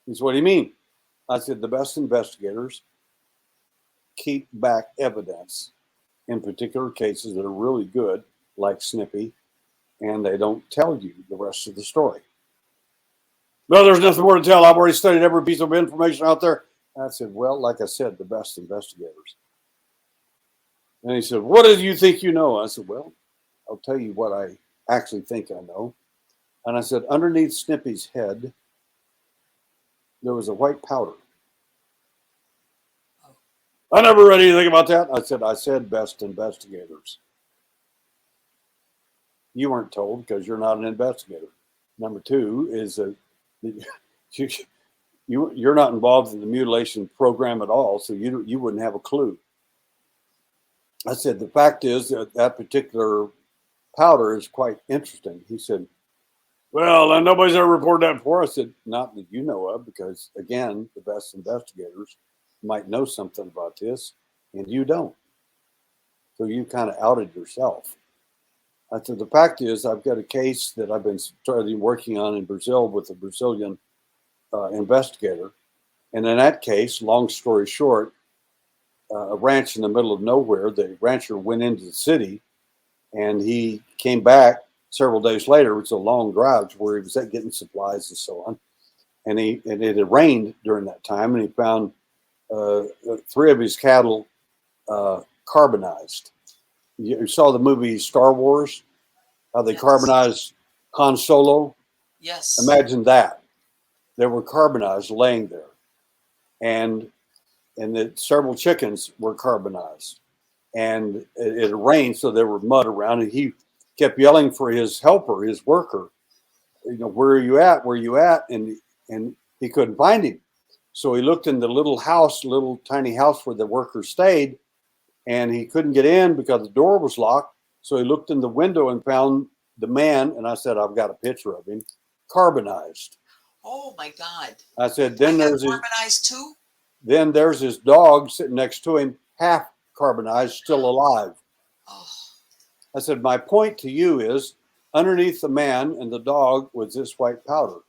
B: He said, what do you mean? I said, the best investigators keep back evidence in particular cases that are really good, like Snippy, and they don't tell you the rest of the story. No, there's nothing more to tell. I've already studied every piece of information out there. And I said, well, like I said, the best investigators. And he said, what do you think you know? I said, well, I'll tell you what I actually think I know. And I said, underneath Snippy's head, there was a white powder.
A: Oh,
B: I never read anything about that. I said best investigators. You weren't told because you're not an investigator. Number two is that you're not involved in the mutilation program at all, so you wouldn't have a clue. I said, the fact is that that particular powder is quite interesting. He said, well, nobody's ever reported that before. I said, not that you know of, because again, the best investigators might know something about this, and you don't. So you kind of outed yourself. I said, the fact is, I've got a case that I've been starting working on in Brazil with a Brazilian investigator. And in that case, long story short, a ranch in the middle of nowhere, the rancher went into the city and he came back several days later. It was a long drive to where he was getting supplies and so on. And it had rained during that time, and he found three of his cattle carbonized. You saw the movie Star Wars, how they
A: yes.
B: carbonized Han Solo.
A: Yes.
B: Imagine that. They were carbonized laying there. And that several chickens were carbonized. And it rained, so there were mud around, and he kept yelling for his helper, his worker, where are you at? Where are you at? And he couldn't find him. So he looked in the little tiny house where the worker stayed, and he couldn't get in because the door was locked. So he looked in the window and found the man, and I said, I've got a picture of him, carbonized.
A: Oh my God.
B: I said,
A: I got carbonized too.
B: then there's his dog sitting next to him, half carbonized, still alive.
A: Oh,
B: I said, my point to you is underneath the man and the dog was this white powder.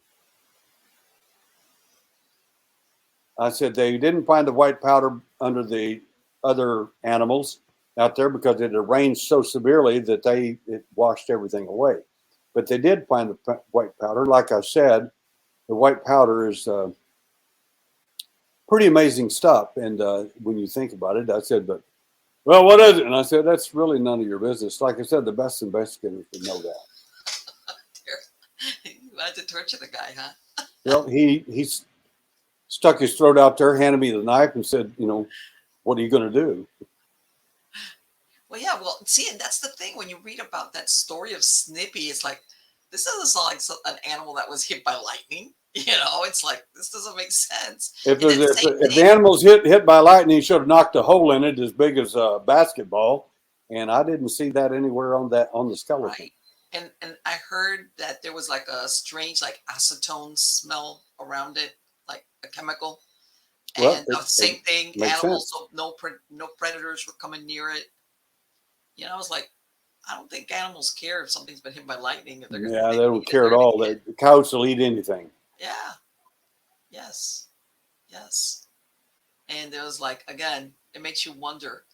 B: I said, they didn't find the white powder under the other animals out there because it had rained so severely that it washed everything away. But they did find the white powder. Like I said, the white powder is pretty amazing stuff. And when you think about it, I said, but, well, what is it? And I said, that's really none of your business. Like I said, the best investigators would know that.
A: you had to torture the guy, huh?
B: Well, he stuck his throat out there, handed me the knife, and said, what are you going to do?
A: Well, yeah. Well, see, and that's the thing. When you read about that story of Snippy, it's like, this doesn't sound like an animal that was hit by lightning. It's like, this doesn't make sense.
B: If,
A: And then same
B: if the
A: thing.
B: animal's hit by lightning, he should have knocked a hole in it as big as a basketball and I didn't see that anywhere on the skeleton.
A: Right. And I heard that there was like a strange like acetone smell around it, like a chemical.
B: Well,
A: And the
B: it
A: same thing,
B: makes
A: animals,
B: sense.
A: no predators were coming near it. I was like, I don't think animals care if something's been hit by lightning, if they're gonna
B: Yeah,
A: they
B: they don't
A: eat it,
B: care
A: they're
B: at
A: gonna
B: all.
A: eat it.
B: The coyotes will eat anything.
A: Yeah. Yes. Yes. And it was like, again, it makes you wonder.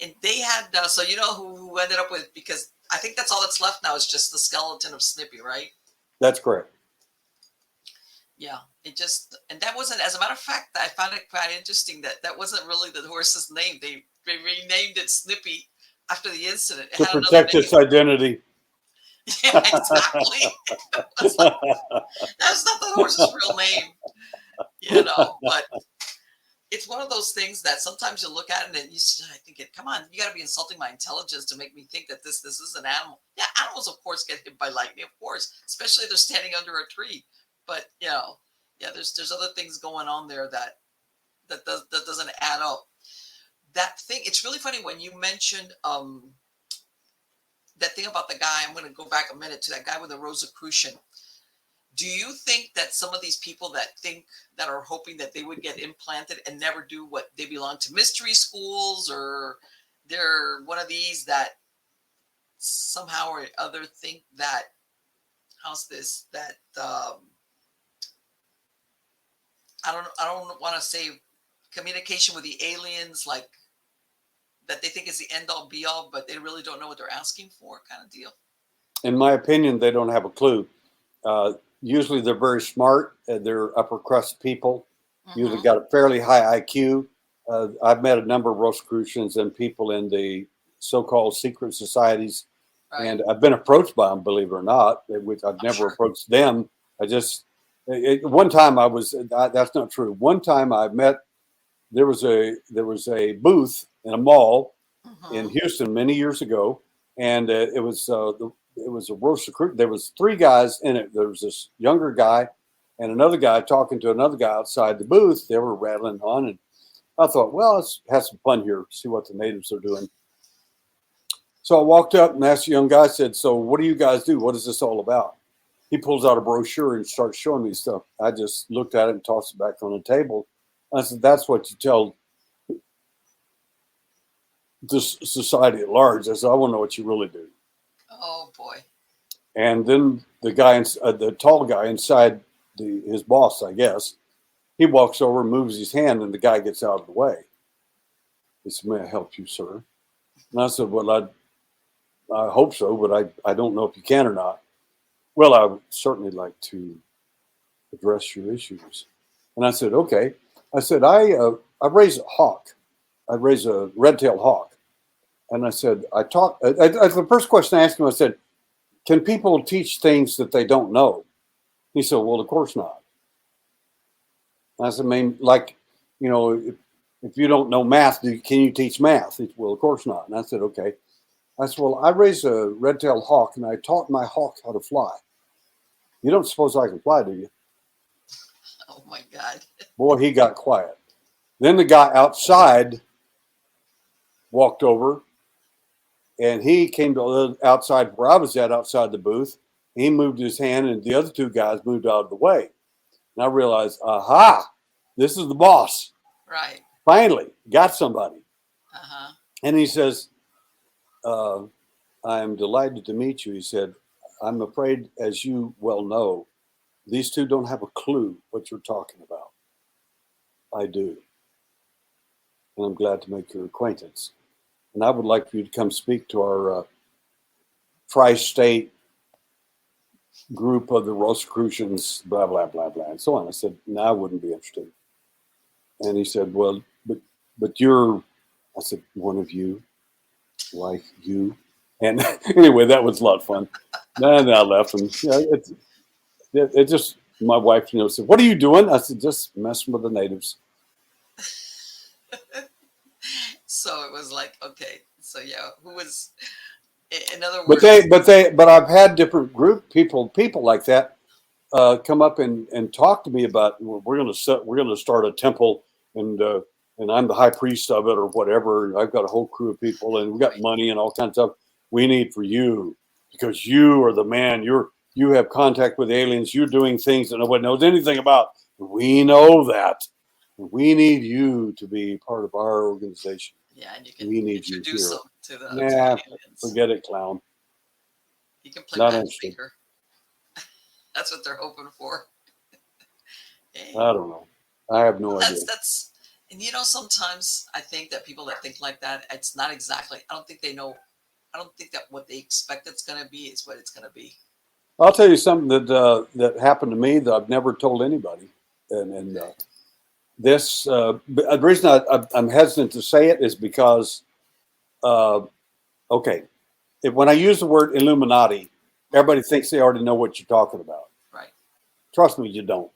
A: And they had so you know who ended up with, because I think that's all that's left now is just the skeleton of Snippy, right?
B: That's correct.
A: Yeah. It just, and that wasn't, as a matter of fact, I found it quite interesting that that wasn't really the horse's name. They renamed it Snippy after the incident. It
B: To
A: had another
B: protect
A: name.
B: its identity.
A: Yeah, exactly. It's like, that's not the horse's real name. But it's one of those things that sometimes you look at it and you I think, come on, you got to be insulting my intelligence to make me think that this is an animal. Yeah, animals of course get hit by lightning, of course, especially if they're standing under a tree. But yeah, there's other things going on there that doesn't add up. That thing, it's really funny when you mentioned that thing about the guy. I'm going to go back a minute to that guy with the Rosicrucian. Do you think that some of these people that are hoping that they would get implanted and never do, what they belong to mystery schools, or they're one of these that somehow or other think that, how's this, that I don't want to say communication with the aliens, like that they think is the end all be all, but they really don't know what they're asking for, kind of deal?
B: In my opinion, they don't have a clue. Usually, they're very smart. They're upper crust people. Usually,
A: Mm-hmm.
B: got a fairly high IQ. I've met a number of Rosicrucians and people in the so-called secret societies,
A: Right.
B: and I've been approached by them, believe it or not. Which I've
A: I'm
B: never
A: sure.
B: approached them. I just one time I was. That's not true. One time I met. There was a booth in a mall in
A: Mm-hmm.
B: Houston many years ago, and it was a Rosicrucian. There was three guys in it. There was this younger guy and another guy talking to another guy outside the booth. They were rattling on, and I thought, well, let's have some fun here, see what the natives are doing. So I walked up and asked the young guy, I said, so what do you guys do? What is this all about? He pulls out a brochure and starts showing me stuff. I just looked at it and tossed it back on the table. I said, that's what you tell this society at large. I said, I want to know what you really do.
A: Oh boy.
B: And then the tall guy inside his boss, I guess, he walks over and moves his hand, and the guy gets out of the way. He said, "May I help you, sir?" And I said, "Well, I hope so, but I don't know if you can or not." "Well, I would certainly like to address your issues." And I said, "Okay." I said, I raise a hawk. I raise a red-tailed hawk. And I said, the first question I asked him, I said, can people teach things that they don't know? He said, well, of course not. I said, I mean, like, if you don't know math, can you teach math? He said, well, of course not. And I said, okay. I said, well, I raised a red-tailed hawk, and I taught my hawk how to fly. You don't suppose I can fly, do you?
A: Oh my God.
B: Boy, he got quiet. Then the guy outside walked over, and he came to the outside where I was at, outside the booth. He moved his hand, and the other two guys moved out of the way. And I realized, aha, this is the boss.
A: Right.
B: Finally, got somebody.
A: Uh-huh.
B: And he says, uh, I am delighted to meet you. He said, I'm afraid, as you well know, these two don't have a clue what you're talking about. I do. And I'm glad to make your acquaintance. And I would like for you to come speak to our tri-state group of the Rosicrucians, blah, blah, blah, blah, and so on. I said, no, I wouldn't be interested. And he said, well, but you're, I said, one of you, like you. And anyway, that was a lot of fun. And I left, and it just, my wife, said, what are you doing? I said, just messing with the natives.
A: So it was like, okay, so yeah, who was, in other
B: But
A: words,
B: I've had different people like that come up and talk to me about, we're going to start a temple, and and I'm the high priest of it or whatever. And I've got a whole crew of people, and we've got
A: Right.
B: money and all kinds of stuff we need for you because you are the man. You have contact with aliens. You're doing things that nobody knows anything about. We know that. We need you to be part of our organization.
A: Yeah, and you can
B: We need you
A: introduce
B: here.
A: them to the
B: Nah,
A: aliens.
B: forget it, clown.
A: You can play
B: Not interested.
A: matchmaker. That's what they're hoping for.
B: I don't know. I have no
A: Well,
B: idea.
A: that's and sometimes I think that people that think like that, it's not exactly. I don't think they know. I don't think that what they expect it's going to be is what it's going to be.
B: I'll tell you something that happened to me that I've never told anybody, and this the reason I'm hesitant to say it is because uh, okay, when I use the word Illuminati, everybody thinks they already know what you're talking about.
A: Right.
B: Trust me, you don't.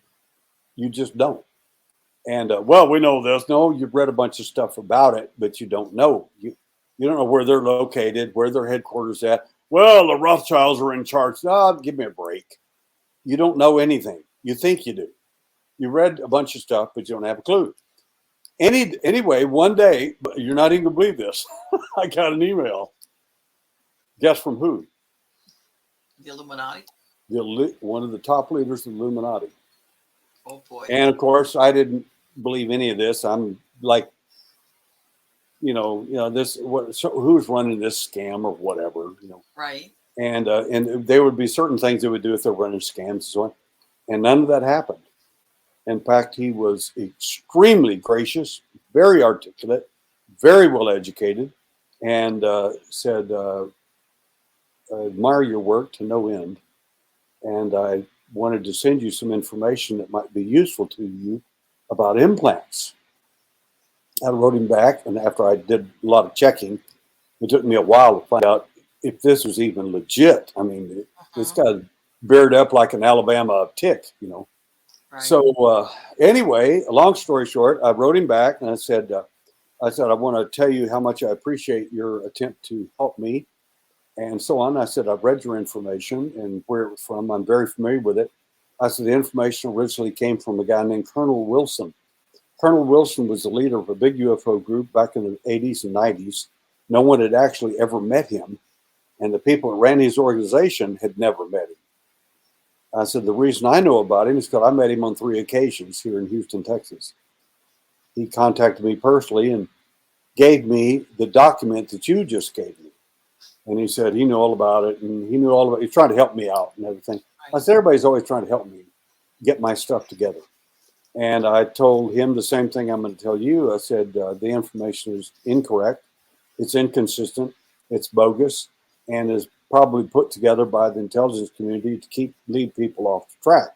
B: You just don't. And well, we know this. No, you've read a bunch of stuff about it, but you don't know. You don't know where they're located, where their headquarters at. Well, the Rothschilds are in charge. Oh, give me a break. You don't know anything. You think you do. You read a bunch of stuff, but you don't have a clue. Anyway, one day, you're not even gonna believe this. I got an email. Guess from who?
A: The Illuminati.
B: One of the top leaders of the Illuminati.
A: Oh boy.
B: And of course, I didn't believe any of this. I'm like, this. What? So who's running this scam or whatever?
A: Right.
B: And there would be certain things they would do if they're running scams and so on. And none of that happened. In fact, he was extremely gracious, very articulate, very well educated, and said, I admire your work to no end. And I wanted to send you some information that might be useful to you about implants. I wrote him back, and after I did a lot of checking, it took me a while to find out if this was even legit. I mean, this guy beard up like an Alabama tick.
A: Right.
B: So anyway, a long story short, I wrote him back and I said, I want to tell you how much I appreciate your attempt to help me and so on. I said, I've read your information and where it was from. I'm very familiar with it. I said, the information originally came from a guy named Colonel Wilson. Colonel Wilson was the leader of a big UFO group back in the 80s and 90s. No one had actually ever met him. And the people that ran his organization had never met him. I said, the reason I know about him is because I met him on 3 occasions here in Houston, Texas. He contacted me personally and gave me the document that you just gave me. And he said he knew all about it and he's trying to help me out and everything.
A: Right.
B: I said, everybody's always trying to help me get my stuff together. And I told him the same thing I'm going to tell you. I said, the information is incorrect. It's inconsistent. It's bogus and is probably put together by the intelligence community to lead people off the track.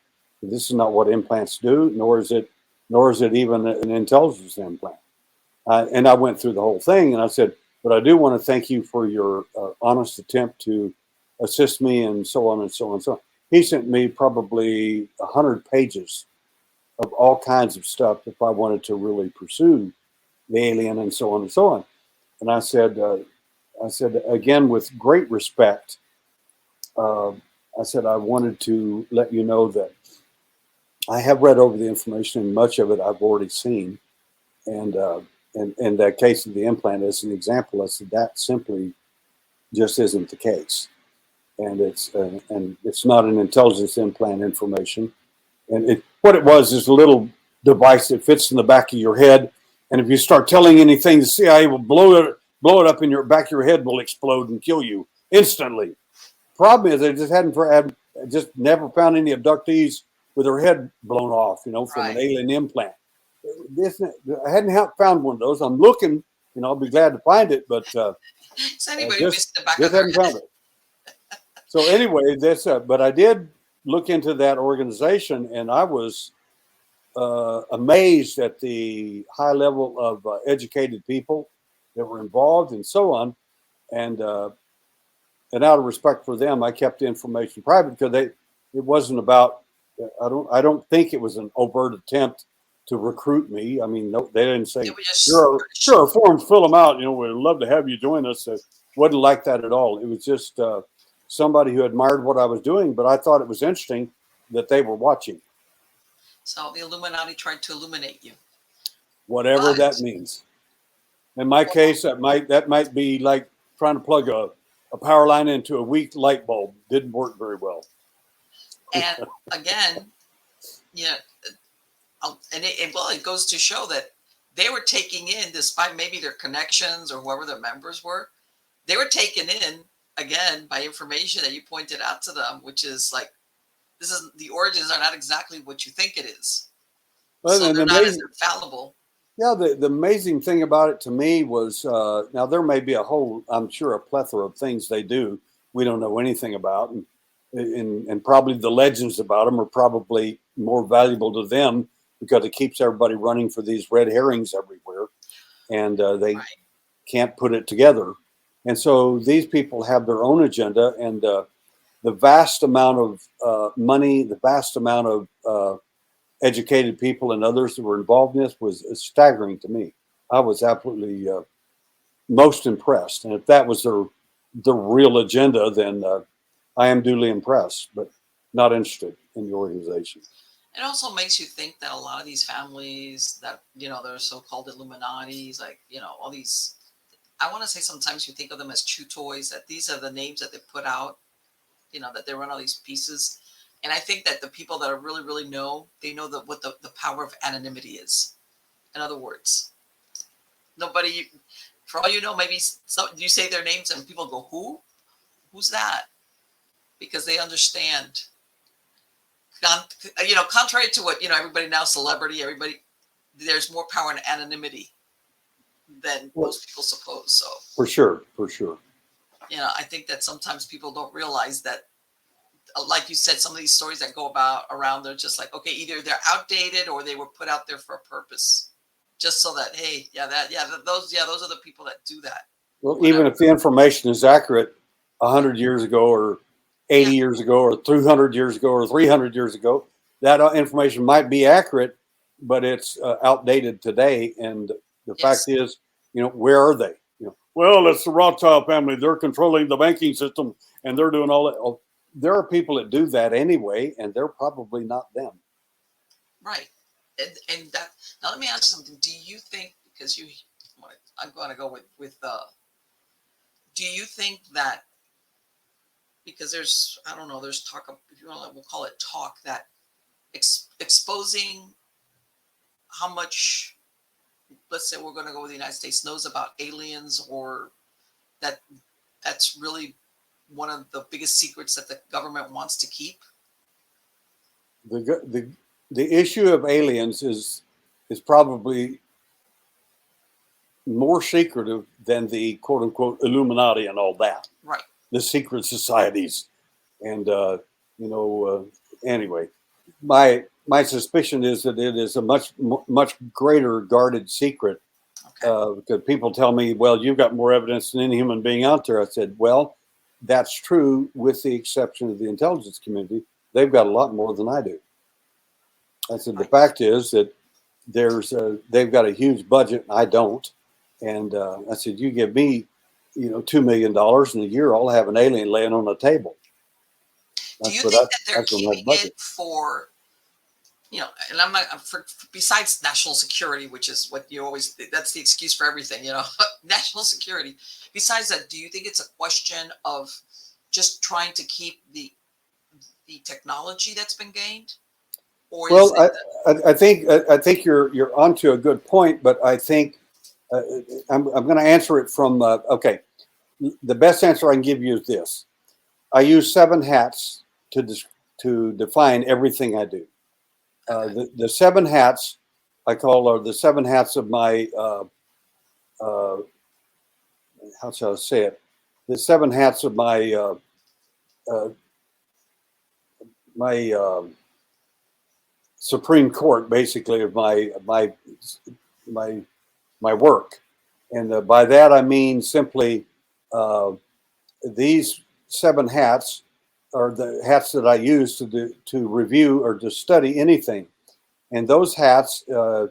B: This is not what implants do, nor is it even an intelligence implant. And I went through the whole thing and I said, but I do want to thank you for your honest attempt to assist me and so on and so on and so on. He sent me probably 100 pages of all kinds of stuff if I wanted to really pursue the alien and so on and so on. And I said again with great respect, I said I wanted to let you know that I have read over the information and much of it I've already seen. And in that case of the implant as an example, I said that simply just isn't the case. And it's not an intelligence implant information. And what it was is a little device that fits in the back of your head. And if you start telling anything, the CIA will blow it up in your back of your head will explode and kill you instantly. Problem is, they just never found any abductees with their head blown off, from an alien implant. I hadn't found one of those. I'm looking, I'll be glad to find it, but
A: Is anybody missing the back
B: just
A: of their
B: haven't found
A: head?
B: it. So anyway, but I did look into that organization, and I was amazed at the high level of educated people that were involved and so on. And out of respect for them, I kept the information private because it wasn't about. I don't think it was an overt attempt to recruit me. I mean, no, they didn't say sure, forms, fill them out. We'd love to have you join us. It wasn't like that at all. It was just somebody who admired what I was doing, but I thought it was interesting that they were watching.
A: So the Illuminati tried to illuminate you.
B: whatever that
A: But
B: means. In my
A: well,
B: case, that might be like trying to plug a power line into a weak light bulb. Didn't work very well.
A: and again, you know, well, it goes to show that they were taking in, despite maybe their connections or whoever their members were, they were taken in again by information that you pointed out to them, which is like, this is the origins are not exactly what you think it is.
B: But
A: So
B: an
A: they're not as
B: amazing,
A: infallible.
B: yeah, the amazing thing about it to me was now there may be a whole, I'm sure, a plethora of things they do we don't know anything about, and probably the legends about them are probably more valuable to them because it keeps everybody running for these red herrings everywhere, and they
A: Right.
B: can't put it together. And so these people have their own agenda, and the vast amount of money, the vast amount of educated people and others that were involved in this was staggering to me. I was absolutely most impressed, and if that was the real agenda, then I am duly impressed, but not interested in the organization.
A: It also makes you think that a lot of these families that, they're so-called Illuminati's, like, all these, I want to say sometimes you think of them as chew toys, that these are the names that they put out, that they run all these pieces. And I think that the people that are really, really know, they know what the power of anonymity is. In other words, nobody, for all you know, maybe you say their names and people go, who? Who's that? Because they understand. Contrary to what, everybody now, celebrity, everybody, there's more power in anonymity than
B: Well,
A: most people suppose. So,
B: for sure, for sure.
A: I think that sometimes people don't realize that, like you said, some of these stories that go about around, they're just like, okay, either they're outdated or they were put out there for a purpose, just so that, hey, those are the people that do that.
B: Well, even
A: Whatever.
B: if the information is accurate 100 years ago or 80
A: Yeah.
B: years ago or 200 years ago or 300 years ago, that information might be accurate, but it's outdated today. And the fact
A: Yes.
B: is, where are they? Well, it's the Rothschild family. They're controlling the banking system and they're doing all that. Oh, there are people that do that anyway, and they're probably not them.
A: Right. And that, now let me ask you something. Do you think, because I'm going to go with do you think that, because there's, I don't know, there's talk of, if you want, we'll call it talk, that exposing how much, let's say we're going to go with the United States, knows about aliens, or that that's really one of the biggest secrets that the government wants to keep?
B: The issue of aliens is probably more secretive than the quote unquote Illuminati and all that.
A: Right.
B: The secret societies, and anyway, my suspicion is that it is a much greater guarded secret.
A: Okay.
B: Because people tell me, well, you've got more evidence than any human being out there. I said, well, that's true, with the exception of the intelligence community. They've got a lot more than I do. I said, the
A: Right.
B: fact is that they've got a huge budget, and I don't. And I said, you give me, $2 million in a year, I'll have an alien laying on the table.
A: Do you
B: That's what
A: think that they're
B: that's what my
A: keeping
B: budget.
A: it for, and I'm not, besides national security, which is what you always, that's the excuse for everything, national security. Besides that, do you think it's a question of just trying to keep the technology that's been gained, or is
B: Well,
A: it
B: I think you're onto a good point, but I think uh, I'm going to answer it from okay. The best answer I can give you is this: I use 7 hats to define everything I do.
A: okay?
B: The 7 hats I call are the 7 hats of my uh, how shall I say it? The 7 hats of uh, my Supreme Court, basically, of my my work. And by that I mean simply uh, these 7 hats are the hats that I use to review or to study anything. And those hats, the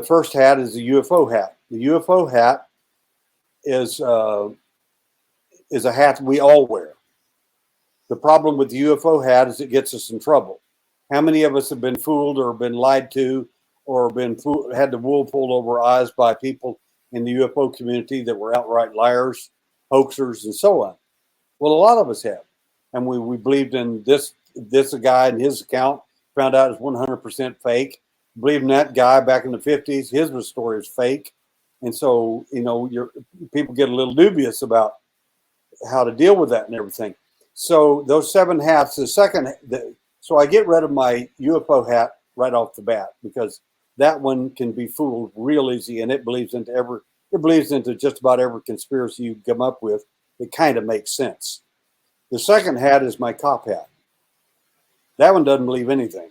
B: first hat is the UFO hat. The UFO hat is uh, is a hat we all wear. The problem with the UFO hat is it gets us in trouble. How many of us have been fooled or been lied to or had the wool pulled over eyes by people in the UFO community that were outright liars, hoaxers, and so on. Well, a lot of us have, and we believed in this guy and his account. Found out it's 100% fake. Believed in that guy back in the 50s. His story is fake, and so people get a little dubious about how to deal with that and everything. So those 7 hats. So I get rid of my UFO hat right off the bat because that one can be fooled real easy, and it believes into just about every conspiracy you come up with. It kind of makes sense. The second hat is my cop hat. That one doesn't believe anything.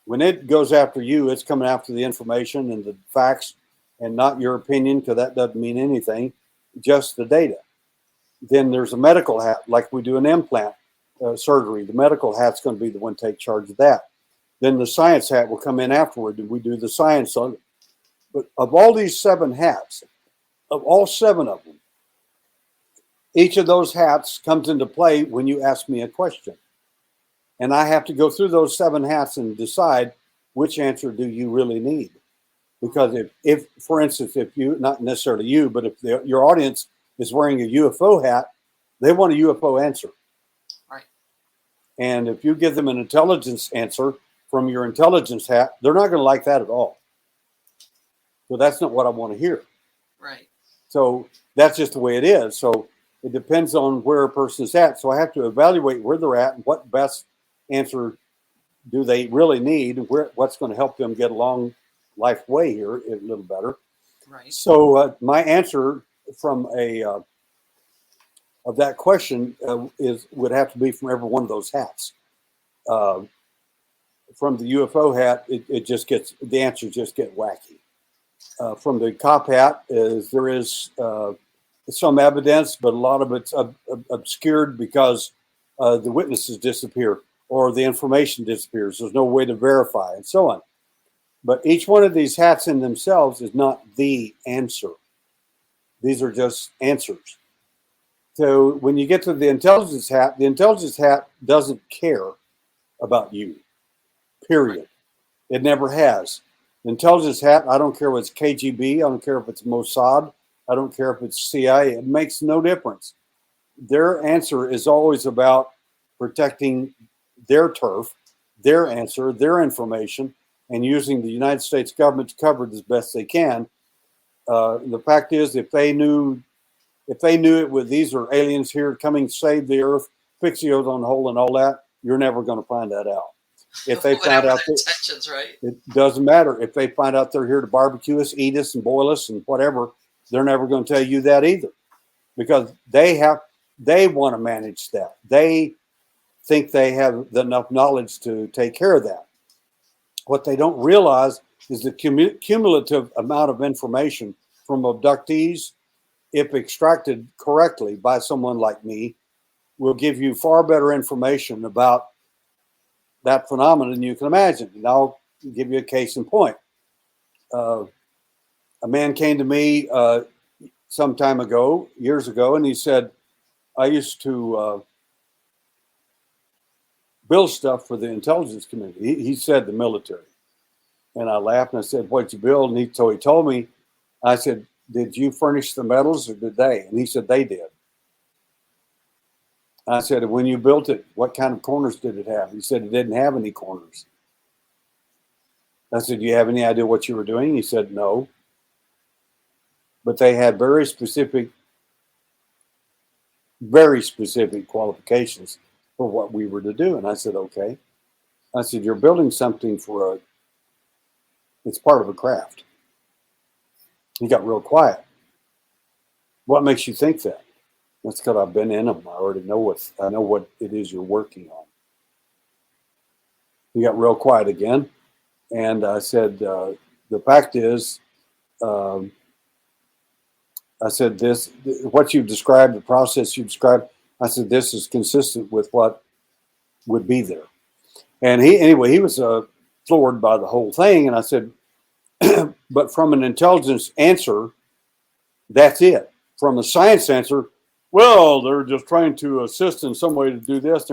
B: When it goes after you, it's coming after the information and the facts and not your opinion, because that doesn't mean anything, just the data. Then there's a medical hat, like we do an implant surgery. The medical hat's going to be the one to take charge of that. Then the science hat will come in afterward, and we do the science on it. But of all these 7 hats, of all 7 of them, each of those hats comes into play when you ask me a question. And I have to go through those 7 hats and decide which answer do you really need. Because if for instance, if you, not necessarily you, but if your audience is wearing a UFO hat, they want a UFO answer.
A: Right.
B: And if you give them an intelligence answer from your intelligence hat, they're not going to like that at all. So that's not what I want to hear.
A: Right.
B: So that's just the way it is. So it depends on where a person is at. So I have to evaluate where they're at and what best answer do they really need, and what's going to help them get along life way here a little better.
A: Right.
B: So my answer from of that question would have to be from every one of those hats. From the UFO hat, the answers just get wacky. From the cop hat, there is some evidence, but a lot of it's obscured because the witnesses disappear or the information disappears. There's no way to verify and so on. But each one of these hats in themselves is not the answer. These are just answers. So when you get to the intelligence hat doesn't care about you, period. It never has. The intelligence hat, I don't care if it's KGB, I don't care if it's Mossad, I don't care if it's CIA, it makes no difference. Their answer is always about protecting their turf, their answer, their information, and using the United States government to cover it as best they can. The fact is, if they knew it with these are aliens here coming to save the earth, fix the ozone hole and all that, you're never going to find that out. If they found out
A: intentions, right?
B: It doesn't matter. If they find out they're here to barbecue us, eat us, and boil us, and whatever, they're never going to tell you that either, because they want to manage that. They think they have enough knowledge to take care of that. What they don't realize is the cumulative amount of information from abductees, if extracted correctly by someone like me, will give you far better information about that phenomenon than you can imagine. And I'll give you a case in point. A man came to me some time ago, years ago, and he said, I used to build stuff for the intelligence community. He said the military. And I laughed and I said, what'd you build? And he told me, I said, did you furnish the metals or did they? And he said, they did. I said, when you built it, what kind of corners did it have? He said, it didn't have any corners. I said, do you have any idea what you were doing? He said, no. But they had very specific qualifications for what we were to do. And I said, okay. I said, you're building something it's part of a craft. He got real quiet. What makes you think that? That's because I've been in them. I already know I know what it is you're working on. He got real quiet again. And I said, the fact is, I said, what you described, the process you described, I said, this is consistent with what would be there. And he was floored by the whole thing. And I said, but from an intelligence answer, that's it. From a science answer, well, they're just trying to assist in some way to do this.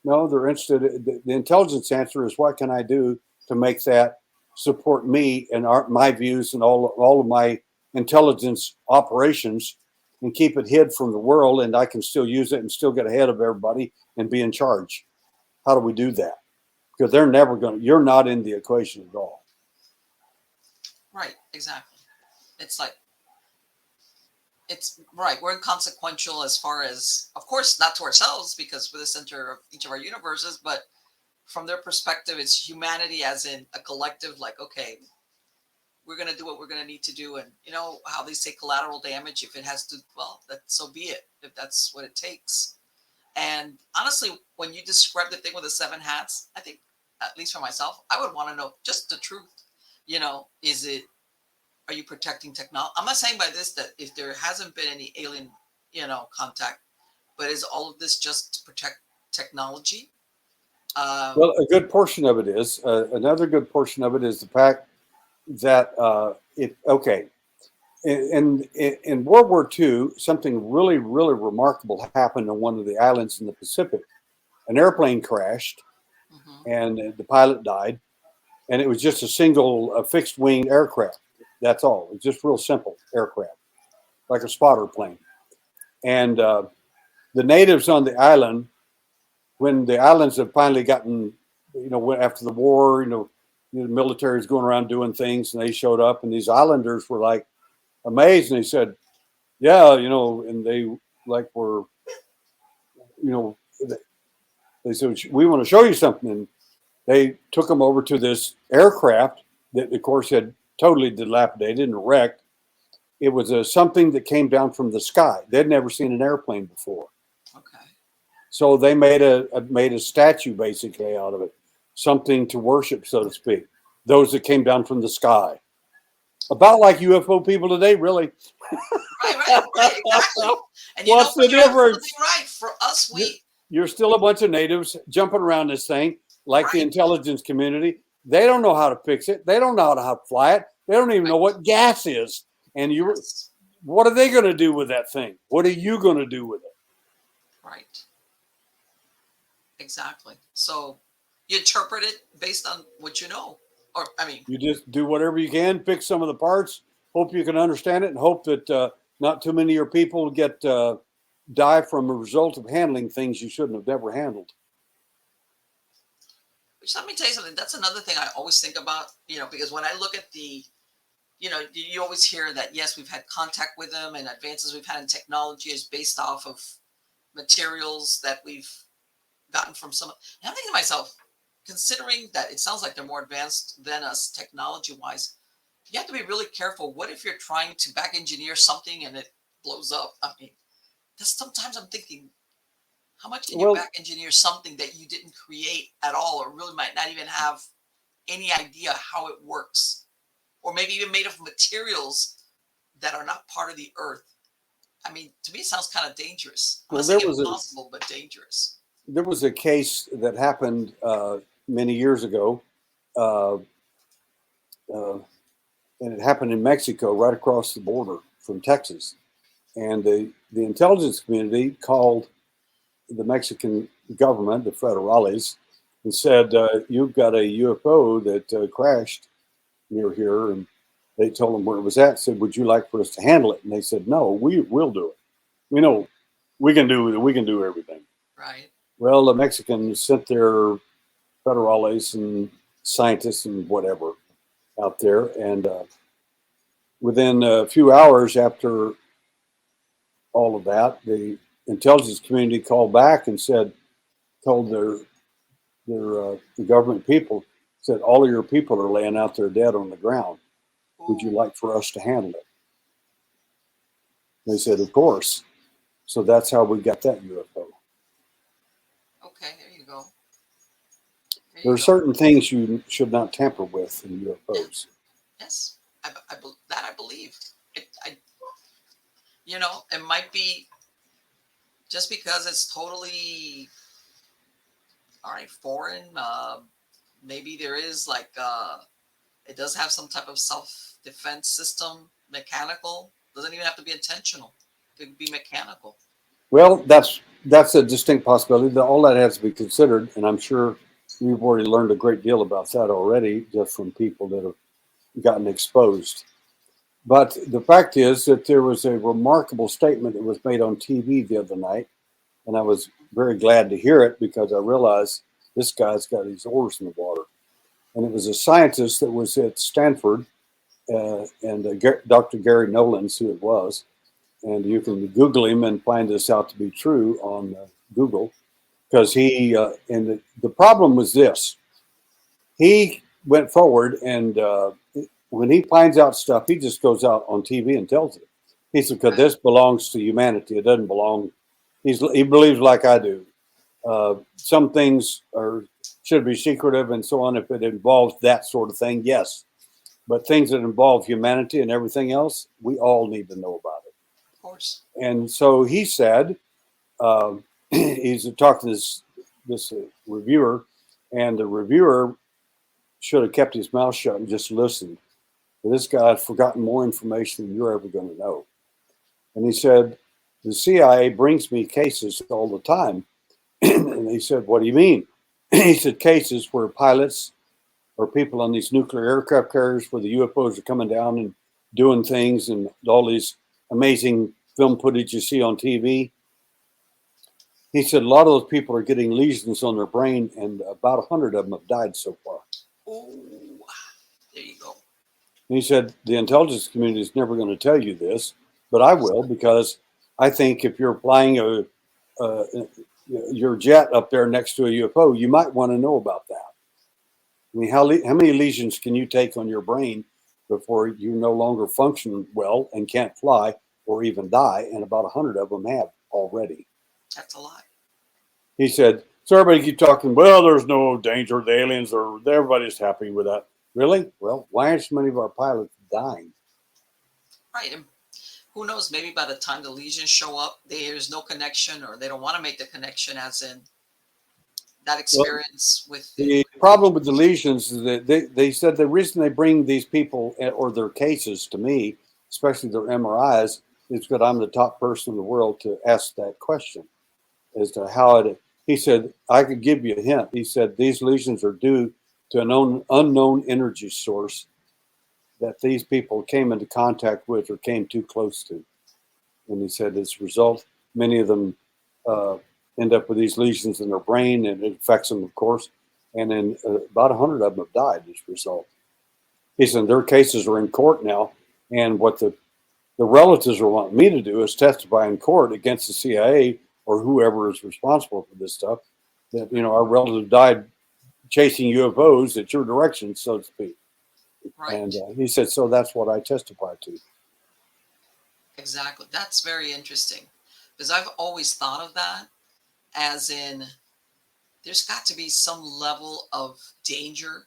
B: No, they're interested. The intelligence answer is what can I do to make that support me and my views and all of my intelligence operations and keep it hid from the world, and I can still use it and still get ahead of everybody and be in charge. How do we do that? Because they're never going to, you're not in the equation at all.
A: Right, exactly. It's like, it's right. We're inconsequential as far as, of course, not to ourselves because we're the center of each of our universes, but from their perspective, it's humanity as in a collective, like, okay, we're going to do what we're going to need to do. And you know how they say collateral damage, if it has to, well, that so be it, if that's what it takes. And honestly, when you describe the thing with the seven hats, I think, at least for myself, I would want to know just the truth. You know, is it, are you protecting technology? I'm not saying by this that if there hasn't been any alien, contact, but is all of this just to protect technology?
B: Well, a good portion of it is. Another good portion of it is the fact that okay, in World War II, something really, really remarkable happened on one of the islands in the Pacific. An airplane crashed,
A: Mm-hmm.
B: and the pilot died, and it was just a single fixed wing aircraft. That's all. It's just real simple aircraft, like a spotter plane. And the natives on the island, when the islands had finally gotten, after the war, the military was going around doing things, and they showed up, and these islanders were like amazed, and they said, "Yeah, and they like were, you know, they said we want to show you something." And they took them over to this aircraft that, of course, had totally dilapidated and wrecked. It was something that came down from the sky. They'd never seen an airplane before.
A: Okay.
B: So they made a statue basically out of it, something to worship, so to speak. Those that came down from the sky, about like UFO people today, really.
A: Right, exactly. And
B: What's the
A: you're absolutely
B: difference?
A: right. For us,
B: You're still a bunch of natives jumping around this thing, like the
A: right,
B: intelligence community. They don't know how to fix it. They don't know how to fly it. They don't even
A: right,
B: know what gas is. And
A: yes,
B: what are they going to do with that thing? What are you going to do with it?
A: right, exactly. So you interpret it based on what you know, or I mean,
B: You just do whatever you can, pick some of the parts, hope you can understand it, and hope that not too many of your people get die from a result of handling things you shouldn't have never handled.
A: which let me tell you something. That's another thing I always think about. Because when I look at the, you always hear that yes, we've had contact with them, and advances we've had in technology is based off of materials that we've gotten from some. And I'm thinking to myself, considering that it sounds like they're more advanced than us technology wise, you have to be really careful. What if you're trying to back engineer something and it blows up? I mean, sometimes I'm thinking, how much can you
B: Well,
A: back engineer something that you didn't create at all, or really might not even have any idea how it works, or maybe even made of materials that are not part of the earth? I mean, to me, it sounds kind of dangerous. I'm
B: well,
A: not saying impossible, but dangerous.
B: there was a case that happened many years ago, uh, uh, and it happened in Mexico, right across the border from Texas. And the intelligence community called the Mexican government, the federales, and said, "You've got a UFO that crashed near here." And they told them where it was at. Said, "Would you like for us to handle it?" And they said, "No, we will do it. We know we can do everything."
A: Right.
B: Well, the Mexicans sent their federales and scientists and whatever out there, and within a few hours after all of that, the intelligence community called back and told the government people, said, "All of your people are laying out there dead on the ground. Would you
A: Ooh,
B: like for us to handle it?" They said, "Of course." So that's how we got that UFO.
A: okay, there you go. There
B: There
A: you
B: are
A: go.
B: certain things you should not tamper with in
A: Yeah.
B: UFOs.
A: Yes. That I believe. It might be just because it's totally all right foreign. Maybe there is like it does have some type of self defense system, mechanical. Doesn't even have to be intentional. It could be mechanical.
B: Well, that's a distinct possibility. All that has to be considered, and I'm sure we've already learned a great deal about that already, just from people that have gotten exposed. But the fact is that there was a remarkable statement that was made on TV the other night, and I was very glad to hear it because I realized this guy's got his oars in the water. And it was a scientist that was at Stanford, Dr. Gary Nolan's who it was. And you can Google him and find this out to be true on Google, because and the problem was this. He went forward, and when he finds out stuff, he just goes out on TV and tells it. He said, because this belongs to humanity. It doesn't belong. He believes like I do. Some things should be secretive and so on if it involves that sort of thing, yes. But things that involve humanity and everything else, we all need to know about it.
A: Of course.
B: And so he said, he's talking to this reviewer, and the reviewer should have kept his mouth shut and just listened. But this guy had forgotten more information than you're ever going to know. And he said, the CIA brings me cases all the time. And he said, what do you mean? He said, cases where pilots or people on these nuclear aircraft carriers where the UFOs are coming down and doing things and all these amazing film footage you see on TV. He said a lot of those people are getting lesions on their brain, and about 100 of them have died so far.
A: Oh, there you go.
B: And he said the intelligence community is never going to tell you this, but I will, because I think if you're flying your jet up there next to a UFO, you might want to know about that. I mean, how many lesions can you take on your brain before you no longer function well and can't fly or even die? And about 100 of them have already.
A: That's a lot.
B: He said, so everybody keep talking, well, there's no danger, the aliens are, everybody's happy with that. Really? Well, why aren't so many of our pilots dying?
A: Right. And who knows, maybe by the time the lesions show up, there's no connection, or they don't want to make the connection, as in that experience with
B: the problem with the lesions is that they said the reason they bring these people or their cases to me, especially their MRIs, is because I'm the top person in the world to ask that question as to how it. He said, I could give you a hint. He said, these lesions are due to an unknown energy source that these people came into contact with or came too close to. And he said, as a result, many of them end up with these lesions in their brain, and it affects them, of course. And then about 100 of them have died as a result. He said, their cases are in court now. And what the relatives are wanting me to do is testify in court against the CIA or whoever is responsible for this stuff, that, our relative died chasing UFOs at your direction, so to speak.
A: Right.
B: And he said, so that's what I testify to.
A: Exactly. That's very interesting, because I've always thought of that as in, there's got to be some level of danger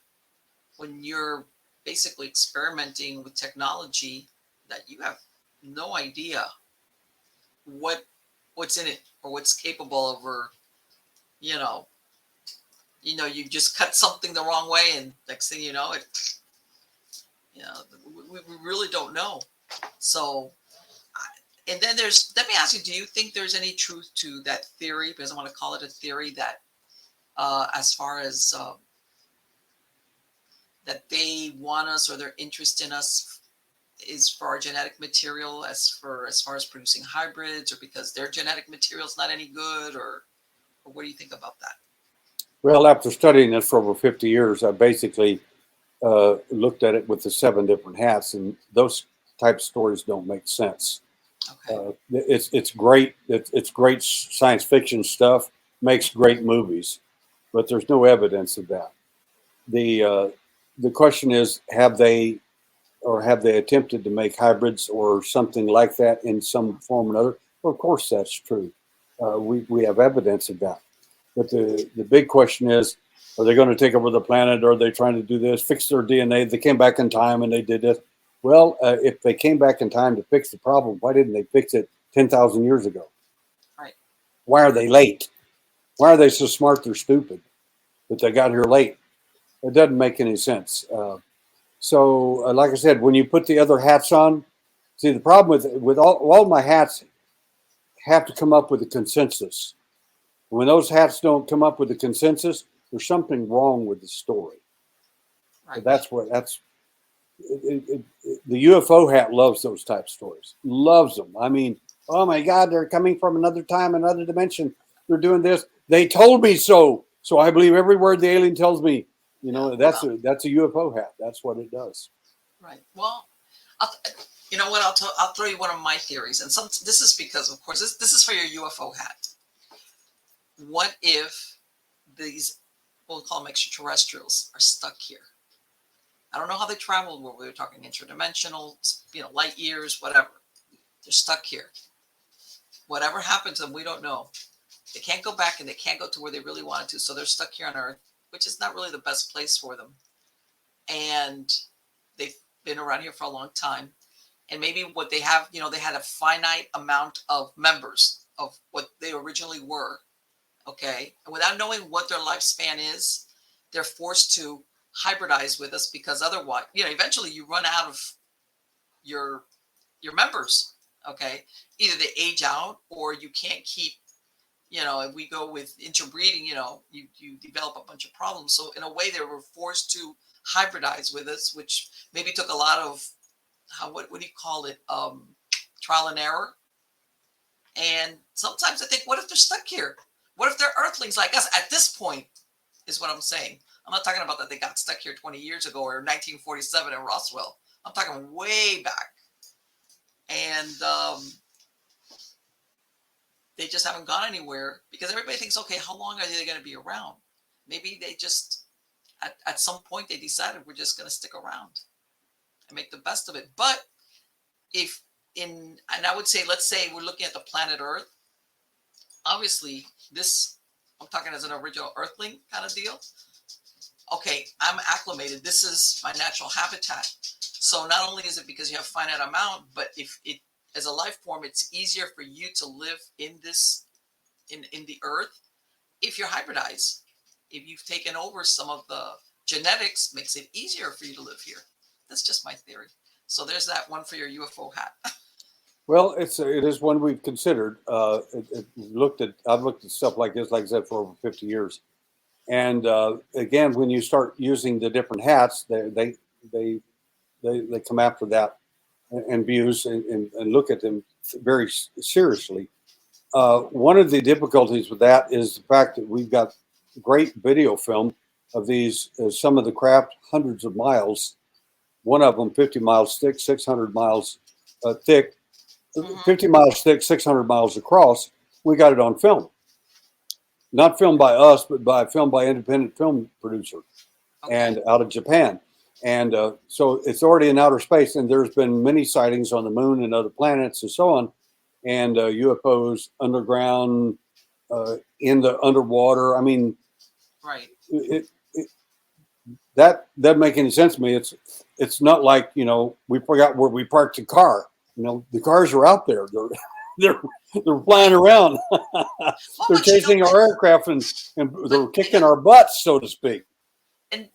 A: when you're basically experimenting with technology that you have no idea what's in it or what's capable of, or you just cut something the wrong way, and next thing you know, we really don't know. So, and then let me ask you, do you think there's any truth to that theory? Because I want to call it a theory, that as far as that they want us, or their interest in us is for our genetic material, as far as producing hybrids, or because their genetic material is not any good, or what do you think about that?
B: Well, after studying this for over 50 years, I basically looked at it with the 7 different hats, and those type of stories don't make sense.
A: Okay.
B: It's great. It's great science fiction stuff. Makes great movies, but there's no evidence of that. The question is, have they attempted to make hybrids or something like that in some form or another? Well, of course, that's true. We have evidence of that. But the big question is, are they going to take over the planet? Or are they trying to do this, fix their DNA? They came back in time and they did this. Well, if they came back in time to fix the problem, why didn't they fix it 10,000 years ago?
A: Right.
B: Why are they late? Why are they so smart they're stupid that they got here late? It doesn't make any sense. So, like I said, when you put the other hats on, see, the problem with all my hats have to come up with a consensus. When those hats don't come up with a consensus, there's something wrong with the story.
A: Right.
B: The UFO hat loves those type of stories. Loves them. I mean, oh my God, they're coming from another time, another dimension. They're doing this. They told me so. So I believe every word the alien tells me. You
A: Yeah.
B: know, that's
A: Well,
B: a UFO hat. That's what it does.
A: right. Well, I'll, you know what? I'll throw you one of my theories, and this is because, of course, this is for your UFO hat. What if these, we'll call them extraterrestrials, are stuck here? I don't know how they traveled. Where we were talking interdimensional, light years, whatever. They're stuck here. Whatever happened to them, we don't know. They can't go back and they can't go to where they really wanted to, so they're stuck here on Earth, which is not really the best place for them. And they've been around here for a long time. And maybe what they have, they had a finite amount of members of what they originally were. Okay. And without knowing what their lifespan is, they're forced to hybridize with us, because otherwise, eventually you run out of your members. Okay. Either they age out or you can't keep, if we go with interbreeding, you develop a bunch of problems. So in a way, they were forced to hybridize with us, which maybe took a lot of what do you call it? Trial and error. And sometimes I think, what if they're stuck here? What if they're Earthlings like us at this point? Is what I'm saying. I'm not talking about that they got stuck here 20 years ago or 1947 in Roswell. I'm talking way back. And they just haven't gone anywhere because everybody thinks, okay, how long are they going to be around? Maybe they just, at some point, they decided we're just going to stick around and make the best of it. But and I would say, let's say we're looking at the planet Earth. Obviously, I'm talking as an original Earthling kind of deal. Okay, I'm acclimated. This is my natural habitat. So not only is it because you have a finite amount, but if it, as a life form, it's easier for you to live in the Earth if you're hybridized. If you've taken over some of the genetics, makes it easier for you to live here. That's just my theory. So there's that one for your UFO hat.
B: Well, it is one we've considered. I've looked at stuff like this, like I said, for over 50 years. And again, when you start using the different hats, they come after that and views and look at them very seriously. One of the difficulties with that is the fact that we've got great video film of these, some of the craft hundreds of miles, one of them 50 miles thick, 600 miles thick,
A: Mm-hmm.
B: 50 miles thick, 600 miles across. We got it on film. Not filmed by us, but filmed by an independent film producer,
A: Okay.
B: and out of Japan. And so it's already in outer space, and there's been many sightings on the moon and other planets and so on, and UFOs underground, in the underwater. I mean,
A: Right.
B: That doesn't make any sense to me. It's not like, we forgot where we parked the car. The cars are out there. They're flying around. They're chasing our aircraft and they're kicking our butts, so to speak.
A: And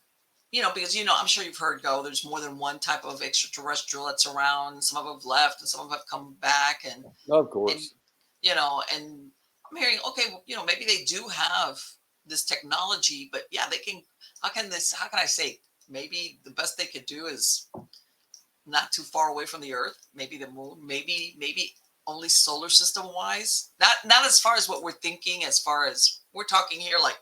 A: because I'm sure you've heard there's more than one type of extraterrestrial that's around. Some of them have left and some of them have come back, and
B: of course,
A: and I'm hearing, okay, well, maybe they do have this technology, but yeah, they can. How can I say? Maybe the best they could do is not too far away from the Earth. Maybe the moon. Maybe only solar system wise. Not as far as what we're thinking. As far as we're talking here, like